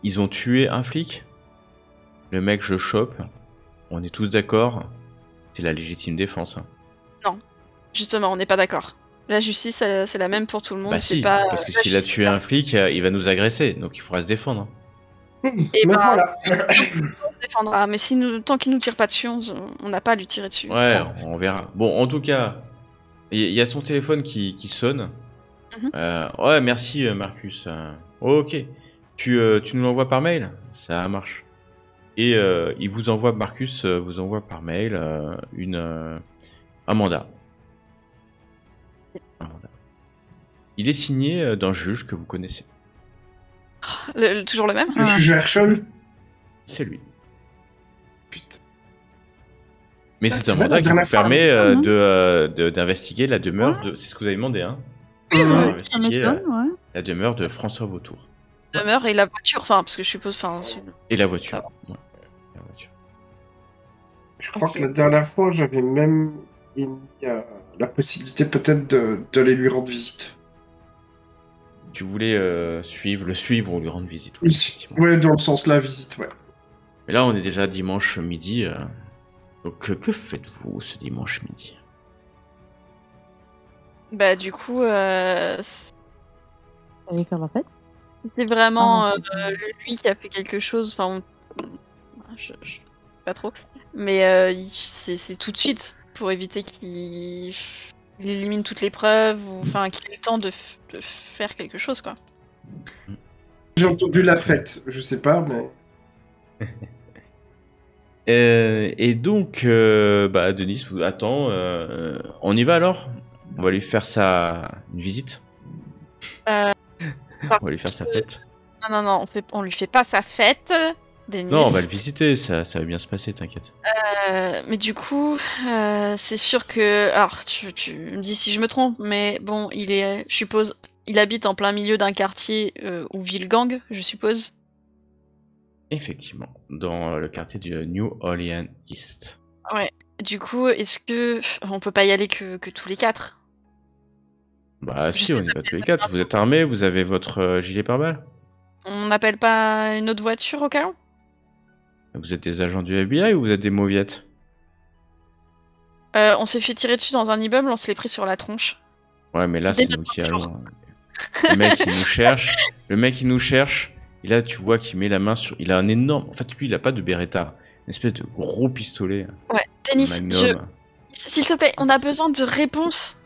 Ils ont tué un flic. Le mec, je chope. On est tous d'accord. C'est la légitime défense. Hein. Non, justement, on n'est pas d'accord. La justice, c'est la même pour tout le monde. Bah c'est si, pas, parce que la s'il a justice, tué un flic, il va nous agresser. Donc il faudra se défendre. Hein. Et Mais bah, voilà. on se défendra. Mais tant qu'il nous tire pas dessus, on n'a pas à lui tirer dessus. Ouais, on verra. Bon, en tout cas, il y a son téléphone qui sonne. Mhm. Ouais, merci Marcus. Ok. Tu nous l'envoies par mail? Ça marche. Et il vous envoie, Marcus vous envoie par mail un mandat. Un mandat. Il est signé d'un juge que vous connaissez. Toujours le même. Le juge Herschel. C'est lui. Putain. Mais Ah, c'est c'est un vrai, mandat la qui vous dernière fois, permet d'investiguer la demeure de... C'est ce que vous avez demandé, hein? Investiguer la demeure de François Vautour. Demeure et la voiture, enfin, parce que je suppose, enfin, Et la voiture. Ouais, la voiture. Je crois que la dernière fois, j'avais même émis la possibilité peut-être d'aller lui rendre visite. Tu voulais le suivre ou lui rendre visite. Oui, Oui, effectivement. ouais, dans le sens là, visite, ouais. Mais là, on est déjà dimanche midi. Donc, que faites-vous ce dimanche midi? bah du coup, Allez faire la fête. c'est vraiment Ah, non, lui qui a fait quelque chose. Enfin, je pas trop, mais c'est tout de suite pour éviter qu'il élimine toutes les preuves ou enfin qu'il ait le temps de faire quelque chose, quoi. J'ai entendu la fête, je sais pas, mais... Et donc, Denis vous attend. On y va alors? On va lui faire une visite. Euh, On va lui faire sa fête. Non, on lui fait pas sa fête. des Non, on NIF. va le visiter, ça va bien se passer, t'inquiète. Mais du coup, c'est sûr que... Alors, tu me dis si je me trompe, mais bon, je suppose, il habite en plein milieu d'un quartier où vit le gang, je suppose. Effectivement, dans le quartier du New Orleans East. Ouais. Du coup, est-ce que on peut pas y aller que tous les 4? Bah Je si, sais on y va tous les 4. Vous êtes armés, vous avez votre gilet pare-balles. On n'appelle pas une autre voiture au cas où? Vous êtes des agents du FBI ou vous êtes des mauviettes? On s'est fait tirer dessus dans un immeuble, on se l'est pris sur la tronche. Ouais, mais là, Dès c'est nous notre qui jour. allons. Le mec, il nous cherche. Le mec, il nous cherche. Et là, tu vois qu'il met la main sur. Il a un énorme. En fait, lui, il a pas de Beretta. Une espèce de gros pistolet. Ouais, Denis, Magnum. s'il te plaît, on a besoin de réponses.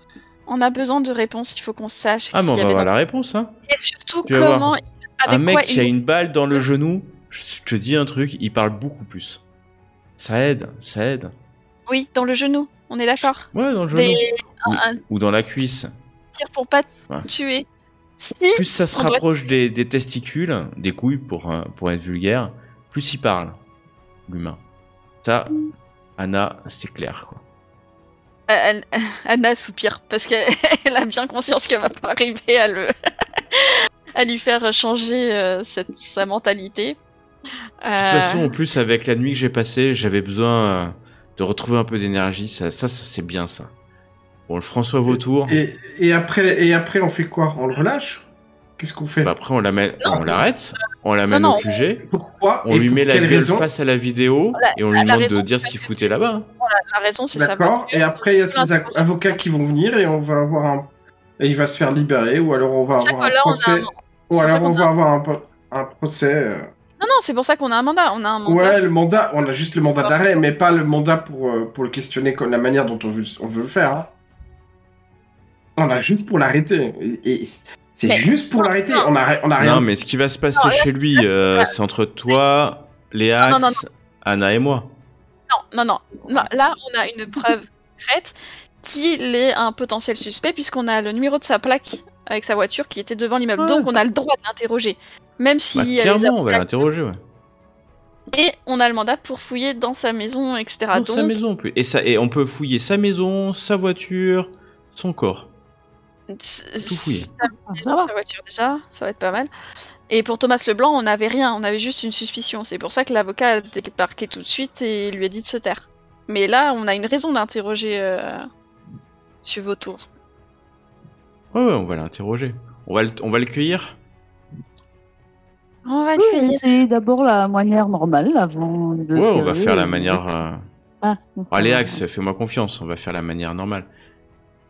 On a besoin de réponses, il faut qu'on sache Ah, mais ce on qu'il y va avait avoir dans... la réponse, hein. Et surtout, Tu vas voir. comment... Un Avec mec quoi qui a une balle dans le genou, je te dis un truc, il parle beaucoup plus. Ça aide, ça aide. Oui, dans le genou, on est d'accord. Ouais, dans le genou. Des... un Ou dans la cuisse. tir pour pas Ouais. tuer. Si, Plus ça se on doit- rapproche des testicules, des couilles pour être vulgaire, plus il parle, l'humain. Ça, Anna, c'est clair, quoi. Anna soupire, parce qu'elle a bien conscience qu'elle va pas arriver à lui faire changer sa mentalité. De toute façon, en plus, avec la nuit que j'ai passée, j'avais besoin de retrouver un peu d'énergie. Ça c'est bien, ça. Bon, le François Vautour, Et après, on fait quoi? On le relâche? Qu'est-ce qu'on fait? bah après, on l'arrête, on l'amène Non, au non. QG, Pourquoi? on Et lui pour met la quelle gueule raison? face à la vidéo, et on lui la demande raison, de dire ce parce qu'il que foutait c'est- là-bas. La raison, c'est sa D'accord. voiture. Et après, il y a ses Plein de avocats qui vont venir et on va avoir un. Et il va se faire libérer, ou alors on va C'est avoir ça que là, un on a procès. un- Ou c'est alors ça qu'on on a- va avoir un procès. Non, c'est pour ça qu'on a un mandat. On a un mandat. Ouais, le mandat, on a juste le mandat d'arrêt, mais pas le mandat pour le questionner comme la manière dont on veut le faire. Hein. On a juste pour l'arrêter. Et c'est Mais- juste pour l'arrêter. On a rien. Non, mais ce qui va se passer Non, là, chez lui, c'est entre toi, Léa, Non, non, Anna et moi. Non. Là, on a une preuve concrète qu'il est un potentiel suspect, puisqu'on a le numéro de sa plaque avec sa voiture qui était devant l'immeuble. Ouais. Donc, on a le droit de l'interroger. Même si Bah, elle les a clairement, on va l'interroger, ouais. Et on a le mandat pour fouiller dans sa maison, etc. Dans Donc, sa maison, on peut. Et on peut fouiller sa maison, sa voiture, son corps. Tout fouiller. Sa maison, sa voiture déjà, ça va être pas mal. Et pour Thomas Leblanc, on n'avait rien, on avait juste une suspicion. C'est pour ça que l'avocat a débarqué tout de suite et lui a dit de se taire. Mais là, on a une raison d'interroger Monsieur Vautour. Ouais, on va l'interroger. On va le cueillir. On va le Oui, cueillir. c'est d'abord la manière normale avant de Ouais, on tirer. va faire la manière. Ah, Allez, Axe, fais-moi confiance, on va faire la manière normale.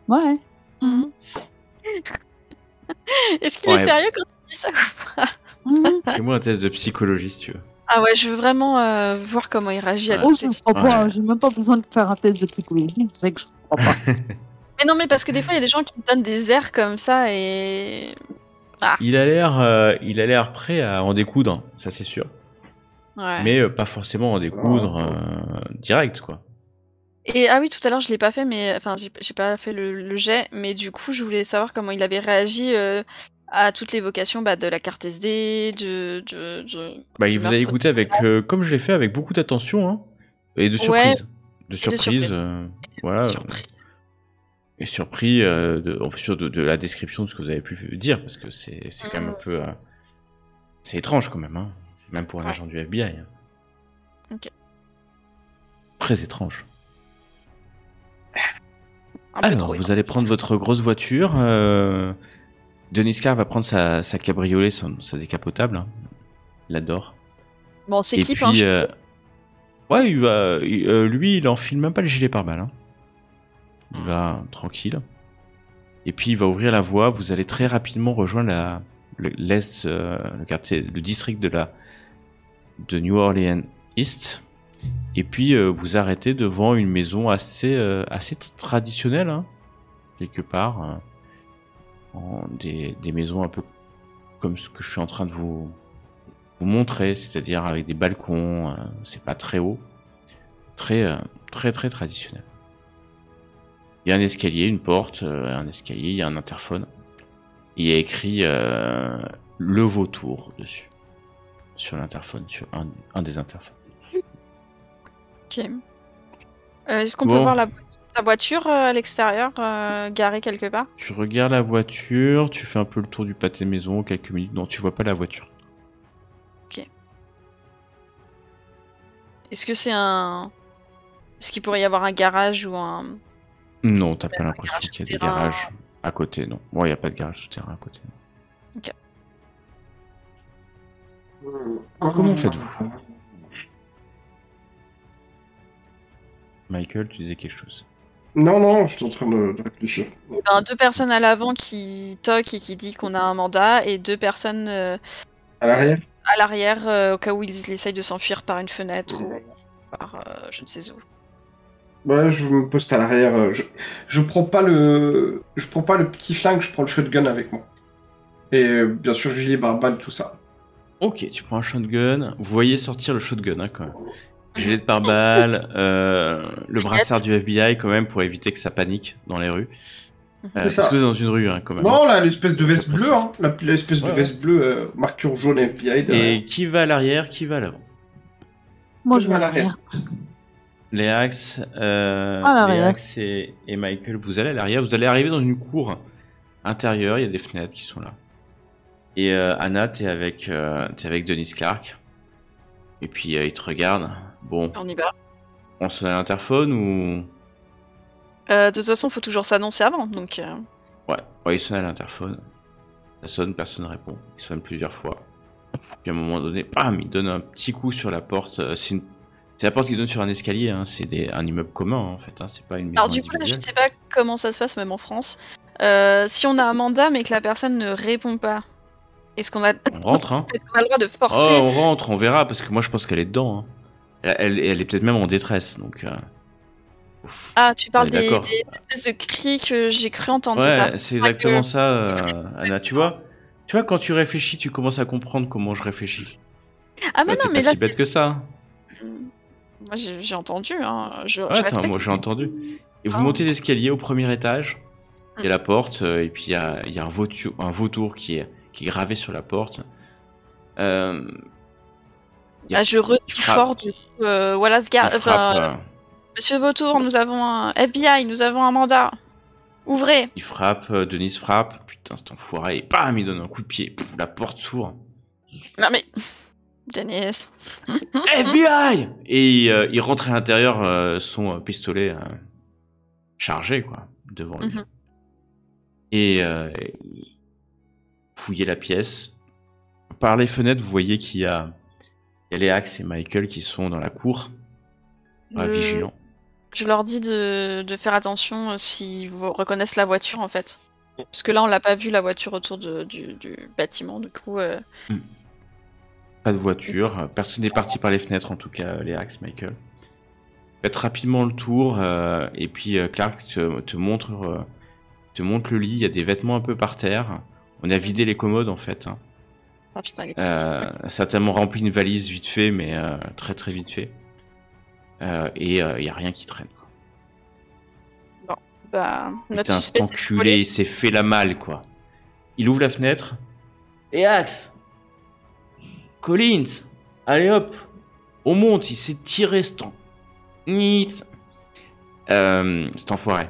Ouais. Mhm. Est-ce qu'il Ouais. est sérieux quand il dit ça Mhm. Fais-moi un test de psychologie si tu veux. Ah ouais, je veux vraiment voir comment il réagit à Ouais. Oh, toutes je ces ne crois pas. Ouais. J'ai même pas besoin de faire un test de psychologie. C'est que je ne crois pas. Mais non, mais parce que des fois, il y a des gens qui se donnent des airs comme ça et... Il a l'air prêt à en découdre, ça c'est sûr. Ouais. Mais pas forcément en découdre direct, quoi. Et ah oui, tout à l'heure, je l'ai pas fait, mais... Enfin, j'ai pas fait le jet, mais du coup, je voulais savoir comment il avait réagi à toutes les vocations de la carte SD, Bah, du il vous a meurtre. écouté avec, comme je l'ai fait, avec beaucoup d'attention, hein, et de Ouais. surprise. De surprise, surprise. voilà. Surpris. Et surpris en plus de la description de ce que vous avez pu dire, parce que c'est quand même un peu... c'est étrange quand même, hein, même pour un Ouais. agent du FBI. Hein. Ok. Très étrange. Un peu Alors, trop. vous allez prendre votre grosse voiture. Denis Carr va prendre sa cabriolet, sa décapotable. Hein. Il adore. Bon, Et c'est qui, puis, ouais, lui, il enfile même pas le gilet pare-balles. Hein. Il va tranquille. Et puis, il va ouvrir la voie. Vous allez très rapidement rejoindre l'est, le quartier, le district de New Orleans East. Et puis, vous arrêtez devant une maison assez traditionnelle, hein, quelque part. Des maisons un peu comme ce que je suis en train de vous montrer, c'est-à-dire avec des balcons, c'est pas très haut, très traditionnel. Il y a un escalier, une porte, un escalier, il y a un interphone. Il y a écrit le Vautour dessus. sur l'interphone, sur un des interphones. Ok. Est-ce qu'on peut Bon. voir sa voiture à l'extérieur, garée quelque part? Tu regardes la voiture, tu fais un peu le tour du pâté maison, quelques minutes. Non, tu vois pas la voiture. Est-ce que c'est un... Est-ce qu'il pourrait y avoir un garage ou un... Non, t'as pas l'impression garage qu'il y a des souterrain. garages à côté, non. Bon, il y a pas de garage souterrain à côté. Comment faites-vous? Michael, tu disais quelque chose. Non, je suis en train de réfléchir. Eh ben, 2 personnes à l'avant qui toquent et qui dit qu'on a un mandat, et 2 personnes À l'arrière? à l'arrière au cas où ils essayent de s'enfuir par une fenêtre ou par je ne sais où. Ouais, je me poste à l'arrière. Je prends pas le petit flingue, je prends le shotgun avec moi. Et bien sûr, gilet barbare, tout ça. Ok, tu prends un shotgun. Vous voyez sortir le shotgun, hein, quand même. Gilet de pare-balles, le brassard du FBI, quand même, pour éviter que ça panique dans les rues. C'est ça. Parce que vous êtes dans une rue, hein, quand même. Non, là, l'espèce de veste bleue, hein. L'espèce de Ouais, veste bleue, marquure jaune FBI. derrière. Et qui va à l'arrière, qui va à l'avant? Moi, je vais à à l'arrière. l'arrière. Léax et Michael, vous allez à l'arrière. Vous allez arriver dans une cour intérieure, il y a des fenêtres qui sont là. Et Anna, t'es avec Denise Clark. Et puis il te regarde. Bon, On y va. on sonne à l'interphone ou... De toute façon, faut toujours s'annoncer avant, donc... Ouais, il sonne à l'interphone. Ça sonne, personne ne répond. Il sonne plusieurs fois. Puis à un moment donné, bam, il donne un petit coup sur la porte. C'est la porte qui donne sur un escalier, hein. C'est un immeuble commun, en fait, hein. C'est pas une maison Alors du coup, là, je individuelle. sais pas comment ça se passe, même en France. Si on a un mandat, mais que la personne ne répond pas, est-ce qu'on a... On rentre, hein. Est-ce qu'on a le droit de Oh, forcer... on rentre, on verra, parce que moi je pense qu'elle est dedans, hein. Elle est peut-être même en détresse, donc... ouf. Ah, tu parles On est d'accord. des espèces de cris que j'ai cru entendre, c'est ça? Ouais, c'est exactement ça, Anna. Tu vois, quand tu réfléchis, tu commences à comprendre comment je réfléchis. Ah mais Ouais, non, t'es mais pas là... si bête que ça. Moi, j'ai entendu, hein. Je Ouais, respecte. moi j'ai entendu. Et vous Ah. montez l'escalier au premier étage, il y a la porte, et puis il y a un vautour qui est gravé sur la porte. Ah, je redis frappe. fort, du coup, voilà ce gars... Il frappe, Enfin, Monsieur Vautour, nous avons un FBI, nous avons un mandat. Ouvrez. il frappe, Denise frappe. Putain, cet enfoiré, et bam, il donne un coup de pied. Pouf, la porte s'ouvre. Non mais... Dennis. FBI! Et il rentre à l'intérieur son pistolet chargé, quoi, devant lui. Mhm. Et il fouillait la pièce. Par les fenêtres, vous voyez qu'il y a Léax et Michael qui sont dans la cour, vigilants. Je leur dis de faire attention s'ils reconnaissent la voiture, en fait. Parce que là, on l'a pas vu, la voiture autour du bâtiment, du coup... Pas de voiture, personne n'est parti par les fenêtres, en tout cas, Léax, Michael. Faites rapidement le tour, et puis Clark te montre le lit, il y a des vêtements un peu par terre. On a vidé les commodes, en fait, hein. Ah putain, les petits. Certainement rempli une valise vite fait, mais très très vite fait. Et il n'y a rien qui traîne, quoi. Bah, notre Putain, cet suspect s'est enculé, il s'est fait la malle, quoi. Il ouvre la fenêtre. Et Axe Collins, allez hop, on monte, il s'est tiré cet cet enfoiré.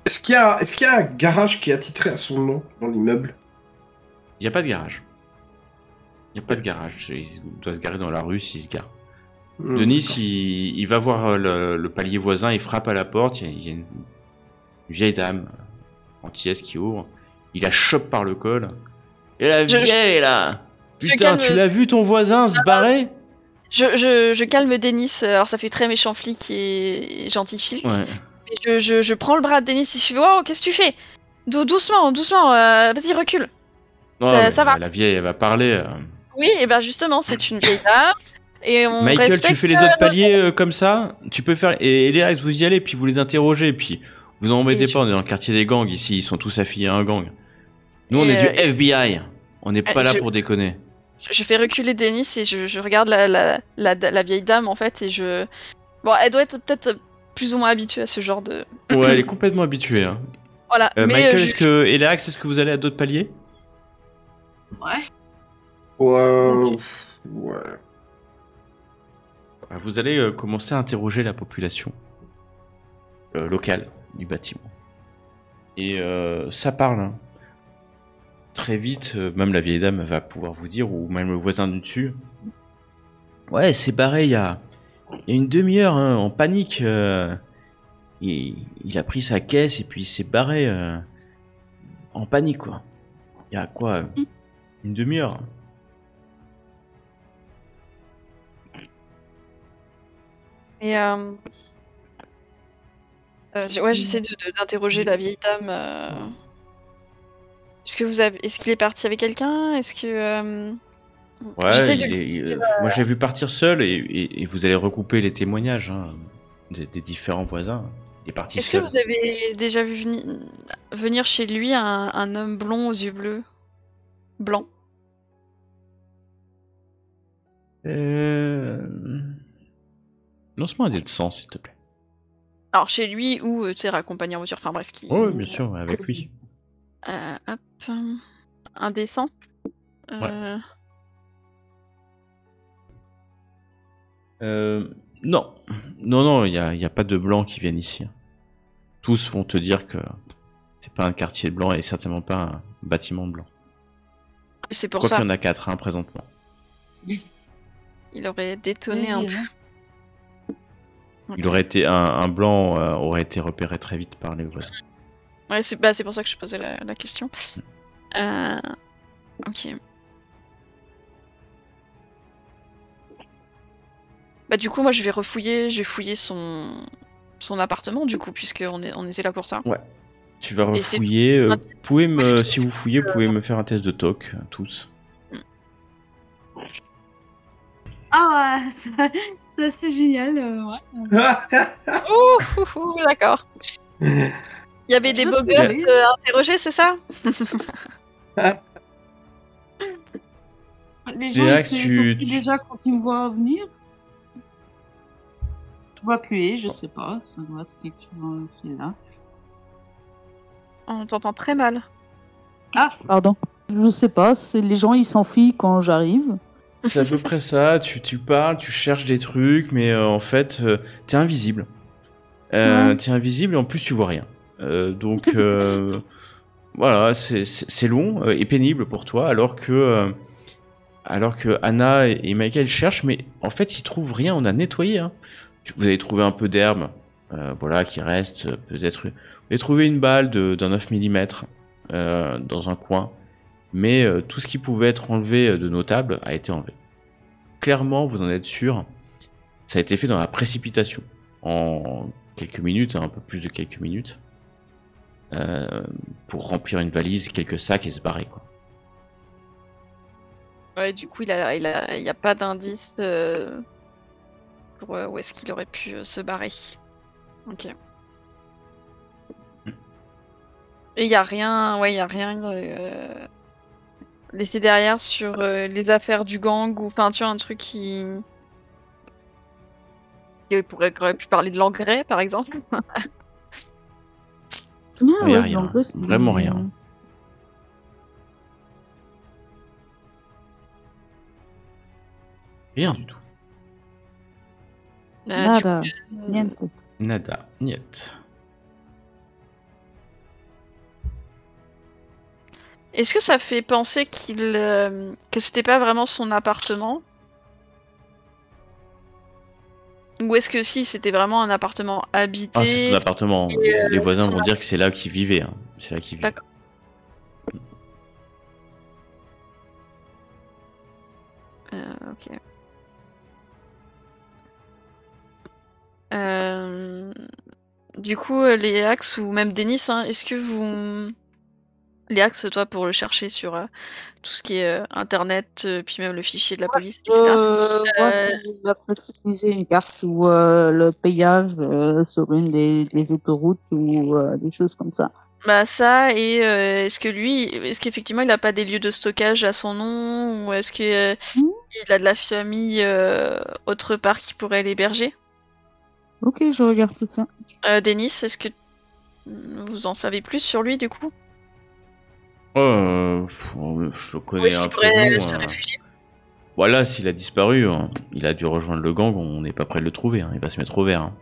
Est-ce qu'il y a un garage qui est attitré à son nom dans l'immeuble? Il n'y a pas de garage. Il n'y a pas de garage. Il doit se garer dans la rue s'il se gare. Denis, il va voir le palier voisin, il frappe à la porte, il y a une vieille dame antillaise qui ouvre, il la chope par le col. Et la vieille là! Putain, tu l'as vu ton voisin se barrer? Je calme Denis, alors ça fait très méchant flic et gentil flic. Ouais. Et je prends le bras de Denis et je fais wow, qu'est-ce que tu fais? Doucement, vas-y, recule. Non, ça va. La vieille, elle va parler. Oui, et ben justement, c'est une vieille dame. Et on Michael, respecte, tu fais les autres paliers comme ça, tu peux faire. Et les Rex, vous y allez, puis vous les interrogez, puis vous en embêtez pas, on est dans le quartier des gangs ici, ils sont tous affiliés à un gang. Nous, on est du FBI, on n'est pas là pour déconner. Je fais reculer Denis et je regarde la vieille dame en fait, et je. Bon, elle doit être peut-être plus ou moins habituée à ce genre de. Ouais, elle est complètement habituée. Hein. Voilà. Mais Michael, je- et Léax, est-ce que vous allez à d'autres paliers? Ouais. Ouais. Ok. Ouais. Vous allez commencer à interroger la population locale du bâtiment. Et ça parle. Hein. Très vite, même la vieille dame va pouvoir vous dire, ou même le voisin du dessus. Ouais, c'est barré il y a une demi-heure, hein, en panique. Il a pris sa caisse et puis il s'est barré en panique, quoi. Il y a quoi une demi-heure. Et ouais, j'essaie d'interroger la vieille dame. Est-ce qu'il est parti avec quelqu'un? Est-ce que j'essaie Ouais, de lui. moi je l'ai vu partir seul et vous allez recouper les témoignages hein, des différents voisins. Il est parti Est-ce que seul. vous avez déjà vu venir chez lui un homme blond aux yeux bleus, blanc? Lance-moi un dé de sang, s'il te plaît. Alors chez lui ou tu sais raccompagné en voiture. Enfin bref, qui. Oh, bien sûr, avec lui. Hop, indécent. Non, non, il y a pas de blancs qui viennent ici. Tous vont te dire que c'est pas un quartier blanc et certainement pas un bâtiment blanc. C'est pour Quoi ça. qu'il y en a 4 hein, présentement. Il aurait détonné un peu. Il aurait été un blanc aurait été repéré très vite par les voisins. Ouais, c'est pour ça que je posais la question. Ok. Bah du coup, moi je vais fouiller son appartement du coup, on était là pour ça. Ouais. Tu vas Et c'est- refouiller. Où est-ce qu'il- Si vous fouillez, vous pouvez me faire un test de toc, tous. Ah ouais, ça c'est génial, ouais. Ouh, d'accord. Il y avait des Je beaux sais, gosses oui. interrogés, c'est ça? Les gens Léax, ils se surpris déjà quand ils me voient venir. Je vois appuyer, je sais pas, ça doit être quelque chose c'est là. On t'entend très mal. Ah, pardon. Je sais pas, c'est les gens ils s'enfuient quand j'arrive. C'est à peu près ça, tu parles, tu cherches des trucs, mais en fait, t'es invisible. Ouais. T'es invisible et en plus tu vois rien. Donc voilà, c'est long et pénible pour toi, alors que Anna et Michael cherchent, mais en fait ils trouvent rien, on a nettoyé. Hein. Vous avez trouvé un peu d'herbe, voilà, qui reste, peut-être. Vous avez trouvé une balle d'un 9 mm dans un coin. Mais tout ce qui pouvait être enlevé de notable a été enlevé. Clairement, vous en êtes sûr, ça a été fait dans la précipitation. En quelques minutes, hein, un peu plus de quelques minutes, pour remplir une valise, quelques sacs et se barrer. Quoi. Ouais, du coup, il y a pas d'indice pour où est-ce qu'il aurait pu se barrer. Ok. Et il y a rien laissé derrière sur les affaires du gang ou enfin tu vois un truc qui aurait pu parler de l'engrais par exemple. Il y a rien, vraiment rien. Rien du tout. Nada. Du coup, Niente. Nada, niet. est-ce que ça fait penser que c'était pas vraiment son appartement? Ou est-ce que si c'était vraiment un appartement habité? Ah, c'est son appartement. et, Les voisins son vont dire que c'est là qu'il vivait. Hein. C'est là qu'il vivait. D'accord. Ok. Du coup, Léax ou même Denis, hein, est-ce que vous... Léax, toi, pour le chercher sur tout ce qui est internet, puis même le fichier de la police, etc. Moi, si je peux utiliser une carte ou le payage sur une des autoroutes ou des choses comme ça. Bah ça, et est-ce qu'effectivement il a pas des lieux de stockage à son nom, ou est-ce que il a de la famille autre part qui pourrait l'héberger? Ok, je regarde tout ça. Denis, est-ce que Vous en savez plus sur lui, du coup? Je le Où connais est-ce un qu'il peu pourrait de nom. se réfugier? Voilà, s'il a disparu, il a dû rejoindre le gang, on n'est pas prêt de le trouver, hein, il va se mettre au vert. Hein.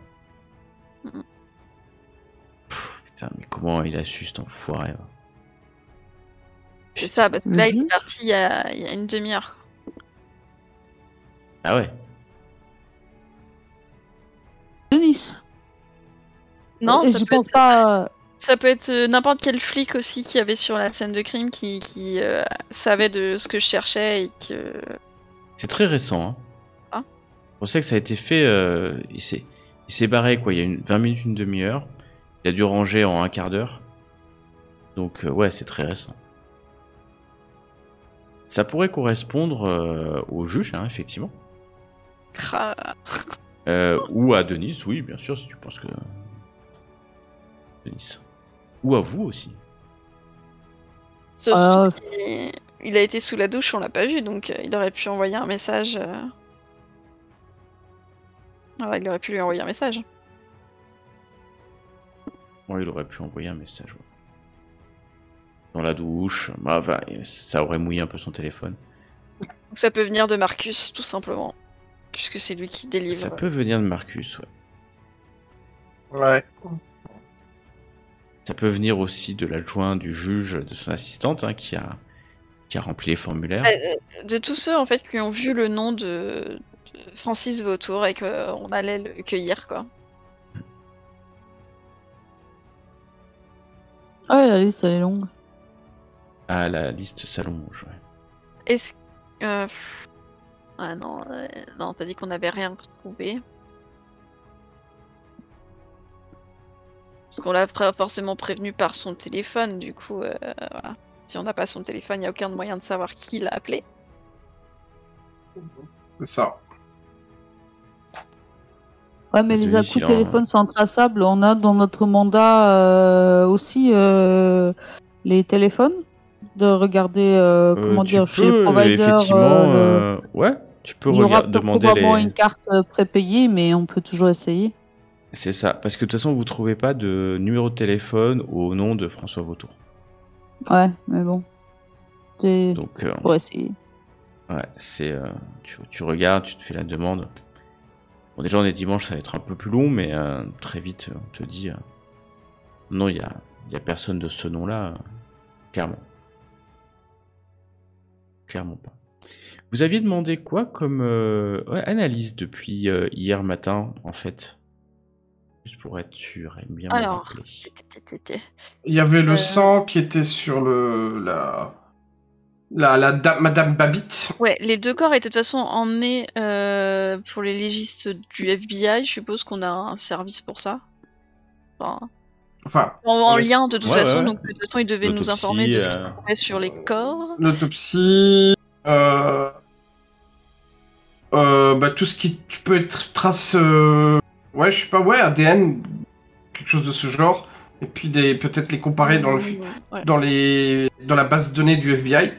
Mhm. Putain, mais comment il a su cet enfoiré va. C'est ça, parce que Le là, il est juge parti il y a une demi-heure. Ah ouais. Denis. Non, Et ça j'y peut pense être, pas. ça peut être n'importe quel flic aussi qui avait sur la scène de crime qui savait de ce que je cherchais et que... C'est très récent. Hein. Ah. On sait que ça a été fait. Il s'est barré quoi. Il y a 20 minutes, une demi-heure. Il a dû ranger en un quart d'heure. Donc ouais, c'est très récent. Ça pourrait correspondre au juge, hein, effectivement. Ah, Ou à Denis, oui, bien sûr, si tu penses que. Denis. Ou à vous aussi. c'est Ah. surtout qu'il a été sous la douche, on l'a pas vu, donc il aurait pu envoyer un message. Alors, il aurait pu lui envoyer un message. Ouais, il aurait pu envoyer un message. Ouais. Dans la douche. Bah, enfin, ça aurait mouillé un peu son téléphone. Donc ça peut venir de Marcus, tout simplement. Puisque c'est lui qui délivre. Ça peut venir de Marcus, ouais. Ouais. Ça peut venir aussi de l'adjoint du juge, de son assistante, hein, qui a rempli les formulaires. De tous ceux en fait qui ont vu le nom de Francis Vautour et qu'on allait le cueillir, quoi. Ah ouais, la liste elle est longue. Ah, la liste s'allonge, ouais. Est-ce ah non, non, t'as dit qu'on n'avait rien retrouvé. Parce qu'on l'a forcément prévenu par son téléphone, du coup, voilà. Si on n'a pas son téléphone, il n'y a aucun moyen de savoir qui l'a appelé. C'est ça. Ouais, mais les Denis, à-coups il de en- téléphone sont traçables. On a dans notre mandat aussi les téléphones. De regarder, comment tu dire, chez les peux, providers. effectivement, ouais, tu peux Il y aura demander probablement les... une carte prépayée, mais on peut toujours essayer. C'est ça, parce que de toute façon, vous trouvez pas de numéro de téléphone au nom de François Vautour. Ouais, mais bon. C'est Donc, pour essayer. ouais, c'est... tu regardes, tu te fais la demande. Bon, déjà, on est dimanche, ça va être un peu plus long, mais très vite, on te dit... non, il y a personne de ce nom-là, clairement. Clairement pas. Vous aviez demandé quoi comme analyse depuis hier matin, en fait? Juste pour être sûr, aime bien me Alors, rappeler. Il y avait le sang qui était sur la dame, Madame Babbitt. ouais, les deux corps étaient de toute façon emmenés pour les légistes du FBI. Je suppose qu'on a un service pour ça. Enfin, Enfin, en ouais, lien de toute ouais, façon, ouais. donc de toute façon ils devaient nous L'autopsie, informer de ce qu'ils trouvaient sur les corps. l'autopsie, bah, tout ce qui tu peux être trace, ouais, je sais pas, ouais, ADN, quelque chose de ce genre, et puis peut-être les comparer Ouais. dans la base de données du FBI.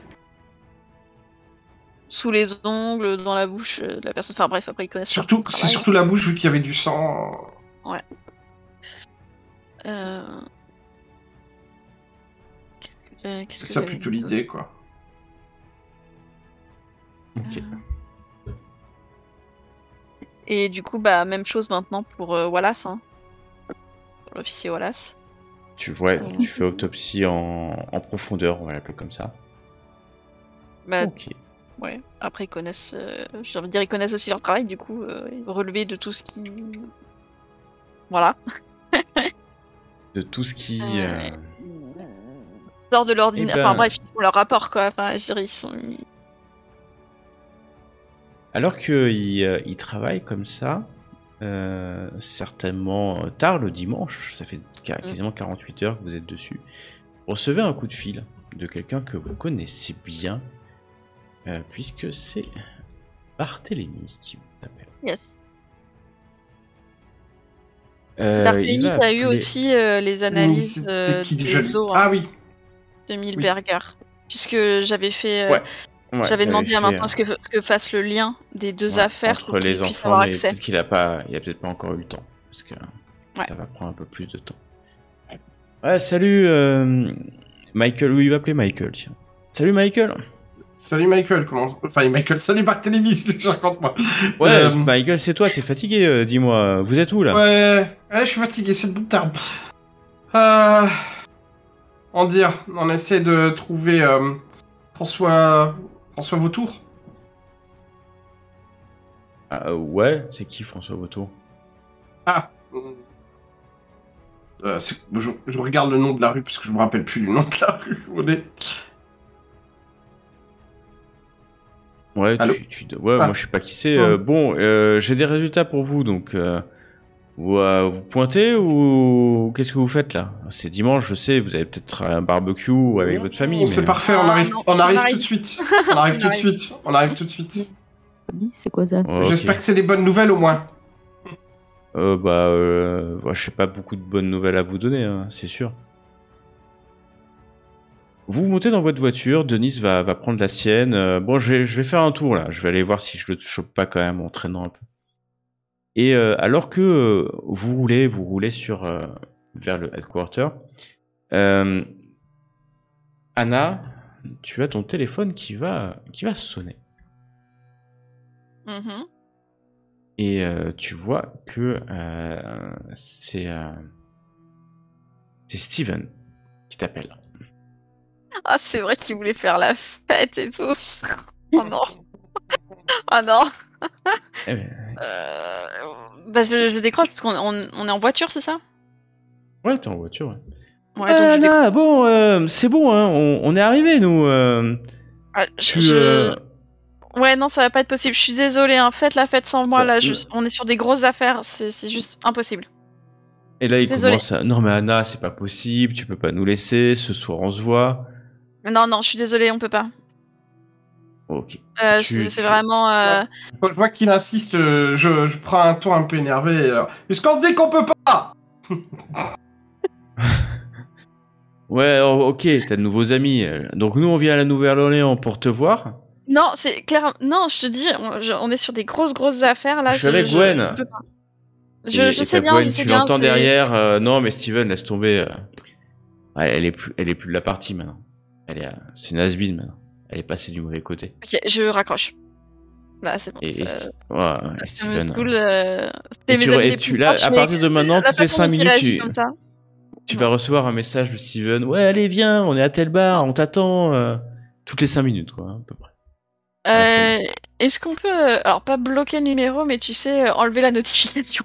Sous les ongles, dans la bouche de la personne. Enfin bref, après ils connaissent Surtout, leur c'est travail. surtout la bouche vu qu'il y avait du sang. Qu'est-ce que C'est ça j'avais plutôt dit l'idée, quoi. Ok. Et du coup, bah même chose maintenant pour Wallace, hein. Pour l'officier Wallace. Tu fais autopsie en profondeur, on va l'appeler comme ça. Bah Ok. ouais. Après ils connaissent, j'ai envie de dire ils connaissent aussi leur travail, du coup relevé de tout ce qui, voilà. De tout ce qui... Sort de l'ordinaire. Eh ben- Enfin bref, ils font leur rapport quoi. Enfin, je dirais, ils sont. Alors qu'il travaille comme ça, certainement tard le dimanche, ça fait quasiment 48 heures que vous êtes dessus, vous recevez un coup de fil de quelqu'un que vous connaissez bien, puisque c'est Barthélemy qui vous appelle. Yes. Il Barthélemy va qui a eu appeler- aussi les analyses C'était qui déjà des os, Ah hein, oui. de Milberger. Puisque j'avais fait. Ouais, J'avais demandé à fait, maintenant que fasse le lien des deux ouais, affaires entre pour qu'il les puisse enfants, avoir mais accès. peut-être qu'il a peut-être pas encore eu le temps, parce que Ouais. ça va prendre un peu plus de temps. Ouais, salut, Michael. Oui, il va appeler Michael, tiens. Salut, Michael. Salut Michael, comment... Enfin, Michael, salut Barthélemy, je raconte moi. Ouais, Michael, c'est toi, t'es fatigué, dis-moi. Vous êtes où, là? Ouais, je suis fatigué, c'est le bon terme. On essaie de trouver François Vautour. Ouais, c'est qui, François Vautour? Ah. Je regarde le nom de la rue parce que je me rappelle plus du nom de la rue où on est. Ouais, Allô ouais, Ah. moi je sais pas qui c'est. Ouais. Bon, j'ai des résultats pour vous, donc vous pointez ou qu'est-ce que vous faites là? C'est dimanche, je sais, vous avez peut-être un barbecue avec votre famille. Oh, c'est mais... parfait, Ah, on non, arrive on tout de suite. On arrive tout de suite. On arrive tout de suite. C'est quoi ça? Oh, ok. J'espère que c'est des bonnes nouvelles au moins. Ouais, je sais pas beaucoup de bonnes nouvelles à vous donner, hein, c'est sûr. Vous montez dans votre voiture, Denis va prendre la sienne. Bon, je vais faire un tour là, je vais aller voir si je le chope pas quand même en traînant un peu. Et alors que vous roulez vers le headquarter, Anna, tu as ton téléphone qui va sonner. Mhm. Et tu vois que c'est Steven qui t'appelle. Ah, c'est vrai qu'il voulait faire la fête et tout. Oh non. Ah non. Eh ben, Bah, je décroche parce qu'on est en voiture, c'est ça? ouais, t'es en voiture. Ouais. Ouais, donc je décroche. Anna, bon, c'est bon, hein, on est arrivé nous. Ah, Tu, Ouais, non, ça va pas être possible. Je suis désolée, hein. Faites la fête sans moi, Bah, là. On est sur des grosses affaires. C'est juste impossible. Et là, il Désolée. commence à... Non mais Anna, c'est pas possible, tu peux pas nous laisser, ce soir on se voit. Non, je suis désolée, on peut pas. Ok. C'est vraiment... Quand je vois qu'il insiste, je prends un ton un peu énervé. Puisqu'on dit qu'on peut pas. Ouais, alors, ok, t'as de nouveaux amis. Donc nous, on vient à la Nouvelle-Orléans pour te voir. Non, c'est clair. Non, je te dis, on est sur des grosses affaires, là. Je suis avec Gwen. Je peux pas. Et Je sais bien, Gwen, je sais tu bien. l'entends c'est- derrière. Non, mais Steven, laisse tomber. Ouais, elle est plus de la partie maintenant. C'est une has-been maintenant. Elle est passée du mauvais côté. Ok, je raccroche. Bah, c'est bon. Et ça me Steven. saoule. Et C'était mes tu- amis et les tu- plus là, proches, à mais partir de maintenant, la toutes les façon 5 dont il minutes, réagit comme ça. tu vas recevoir un message de Steven. Ouais, allez, viens, on est à tel bar, on t'attend. Toutes les 5 minutes, quoi, à peu près. Est-ce qu'on peut, alors pas bloquer le numéro, mais tu sais, enlever la notification.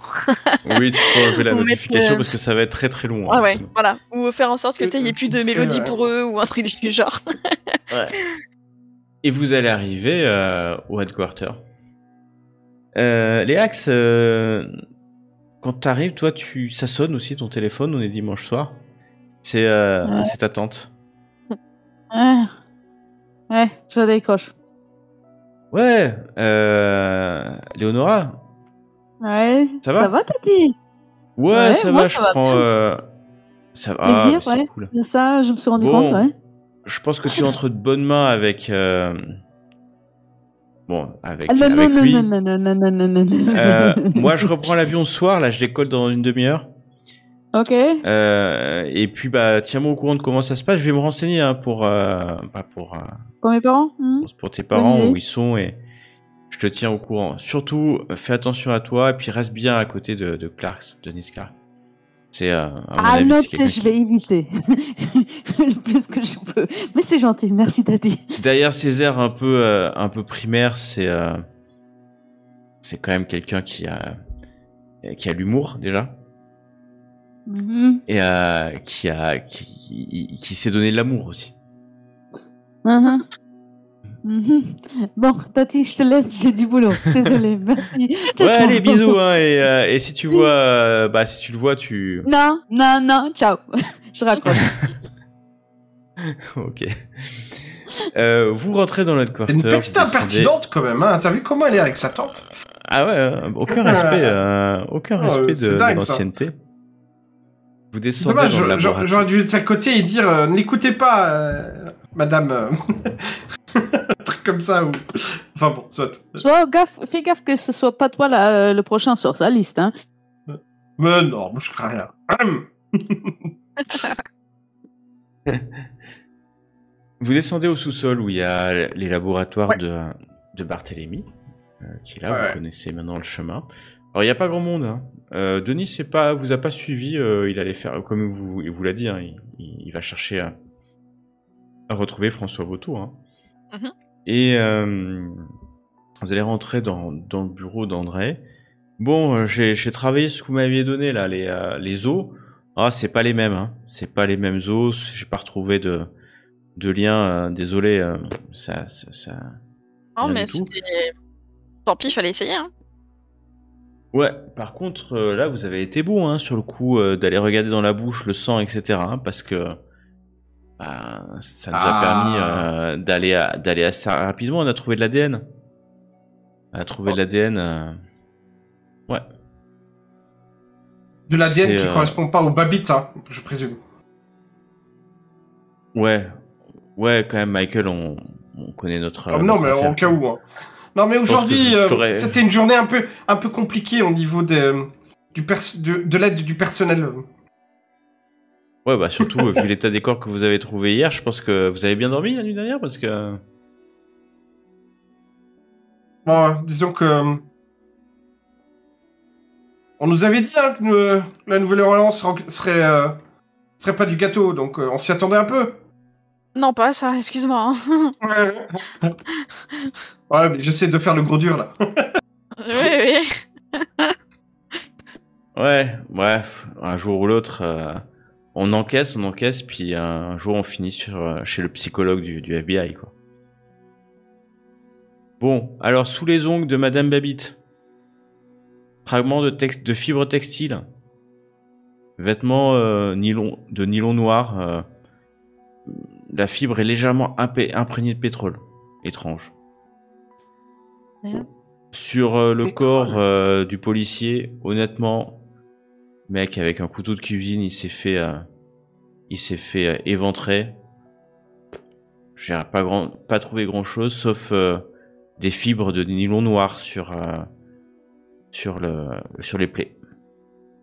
Oui, tu peux enlever la Ou mettre, notification parce que ça va être très très long. Ah hein, ouais, sinon. voilà. Ou faire en sorte que tu n'y ait plus de Très, mélodie ouais. pour eux ou un truc du genre. Et vous allez arriver au headquarter. Léax, quand t'arrives, toi, ça sonne aussi ton téléphone, on est dimanche soir. C'est ta tante. Ouais, je décroche. Ouais, Léonora, Ouais. ça va Tati? Ouais, Ouais, ça moi, va, ça je va prends... Ça va, Plaisir, c'est ouais. cool. C'est ça, je me suis rendu Bon. compte, ouais. Je pense que tu es entre de bonnes mains avec... Bon, avec Ah, non, lui. non. Moi, je reprends l'avion ce soir, là, je décolle dans une demi-heure. Ok. Et puis, bah, tiens-moi au courant de comment ça se passe. Je vais me renseigner hein, pour Pour mes parents pour tes parents, idée. où ils sont, et je te tiens au courant. Surtout, fais attention à toi, et puis reste bien à côté de Clark, Denis Clark. C'est, à mon avis, non, c'est tu sais, quelqu'un je vais éviter. Le plus que je peux. Mais c'est gentil, merci Tati. Derrière ces airs un peu primaires, c'est quand même quelqu'un qui a l'humour, déjà. Mhm. Et qui s'est donné de l'amour aussi. Mhm. Mhm. Bon, Tati, je te laisse, j'ai du boulot. Désolée, merci. Ciao, Ouais, ciao. allez, bisous, hein, et si tu vois, si tu le vois, tu... Non, ciao. Je raccroche. Ok. Vous rentrez dans notre C'est quarter. une petite vous descendez. impertinente quand même, hein. T'as vu comment elle est avec sa tante? Ah ouais, aucun respect, c'est de dingue, ça. l'ancienneté. Vous descendez Dommage, dans le laboratoire. j'aurais dû être à côté et dire n'écoutez pas, madame. Un truc comme ça ou. Enfin bon, soit. Fais gaffe que ce soit pas toi le prochain sur sa liste, hein. Mais non, je crains rien. Vous descendez au sous-sol où il y a les laboratoires de Barthélemy, qui est là, Ouais. vous connaissez maintenant le chemin. Alors il n'y a pas grand monde, hein. Denis vous a pas suivi, il allait faire, comme il vous l'a dit, hein, il va chercher à retrouver François Vautour. Hein. Mhm. Et vous allez rentrer dans le bureau d'André. Bon, j'ai travaillé ce que vous m'aviez donné là, les os. Ah, c'est pas les mêmes, hein. C'est pas les mêmes os. J'ai pas retrouvé de lien. Désolé, ça. Non, Rien mais du tout. c'était. Tant pis, fallait essayer. Hein. Ouais. Par contre, là, vous avez été bon, hein, sur le coup, d'aller regarder dans la bouche le sang, etc. Hein, parce que ça nous a permis d'aller assez rapidement. On a trouvé de l'ADN. On a trouvé de l'ADN. Ouais. De l'ADN qui C'est, correspond pas au Babit, hein, je présume. Ouais, quand même, Michael, on connaît notre. Non, notre mais affaire, au cas quoi. où. Hein. Non, mais aujourd'hui, je t'aurais- c'était une journée un peu compliquée au niveau de l'aide du personnel. Ouais, bah surtout, vu l'état des corps que vous avez trouvé hier, je pense que vous avez bien dormi la nuit dernière parce que. Bon, disons que. On nous avait dit hein, que la Nouvelle-Orléans serait pas du gâteau, donc on s'y attendait un peu. Non, pas ça, excuse-moi. Hein. Ouais, mais j'essaie de faire le gros dur là. Oui. Ouais, bref, un jour ou l'autre, on encaisse, puis un jour on finit chez le psychologue du FBI, quoi. Bon, alors sous les ongles de Madame Babbitt, fragments de fibres textiles, vêtements de nylon noir, la fibre est légèrement imprégnée de pétrole. Étrange. Rien. Sur le Pétrole. corps du policier, honnêtement, mec avec un couteau de cuisine, il s'est fait éventrer. J'ai pas trouvé grand chose sauf des fibres de nylon noir sur les plaies.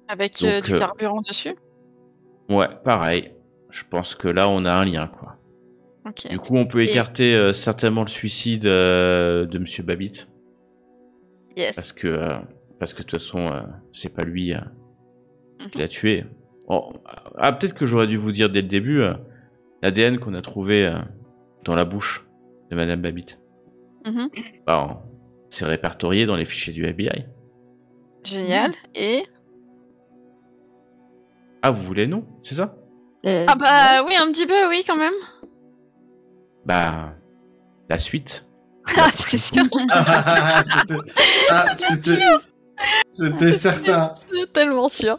Avec Donc, du carburant dessus. Ouais, pareil. Je pense que là on a un lien, quoi. Ok. Du coup, on peut écarter certainement le suicide de Monsieur Babbitt. Yes. Parce que de toute façon, c'est pas lui qui l'a tué. Oh, peut-être que j'aurais dû vous dire dès le début l'ADN qu'on a trouvé dans la bouche de Madame Babbitt. Mhm. C'est répertorié dans les fichiers du FBI. Génial. Et. Ah, vous voulez non? C'est ça? Ah bah oui, un petit peu, oui, quand même. Bah, la suite. Ah, c'est sûr. C'était certain. C'est tellement sûr.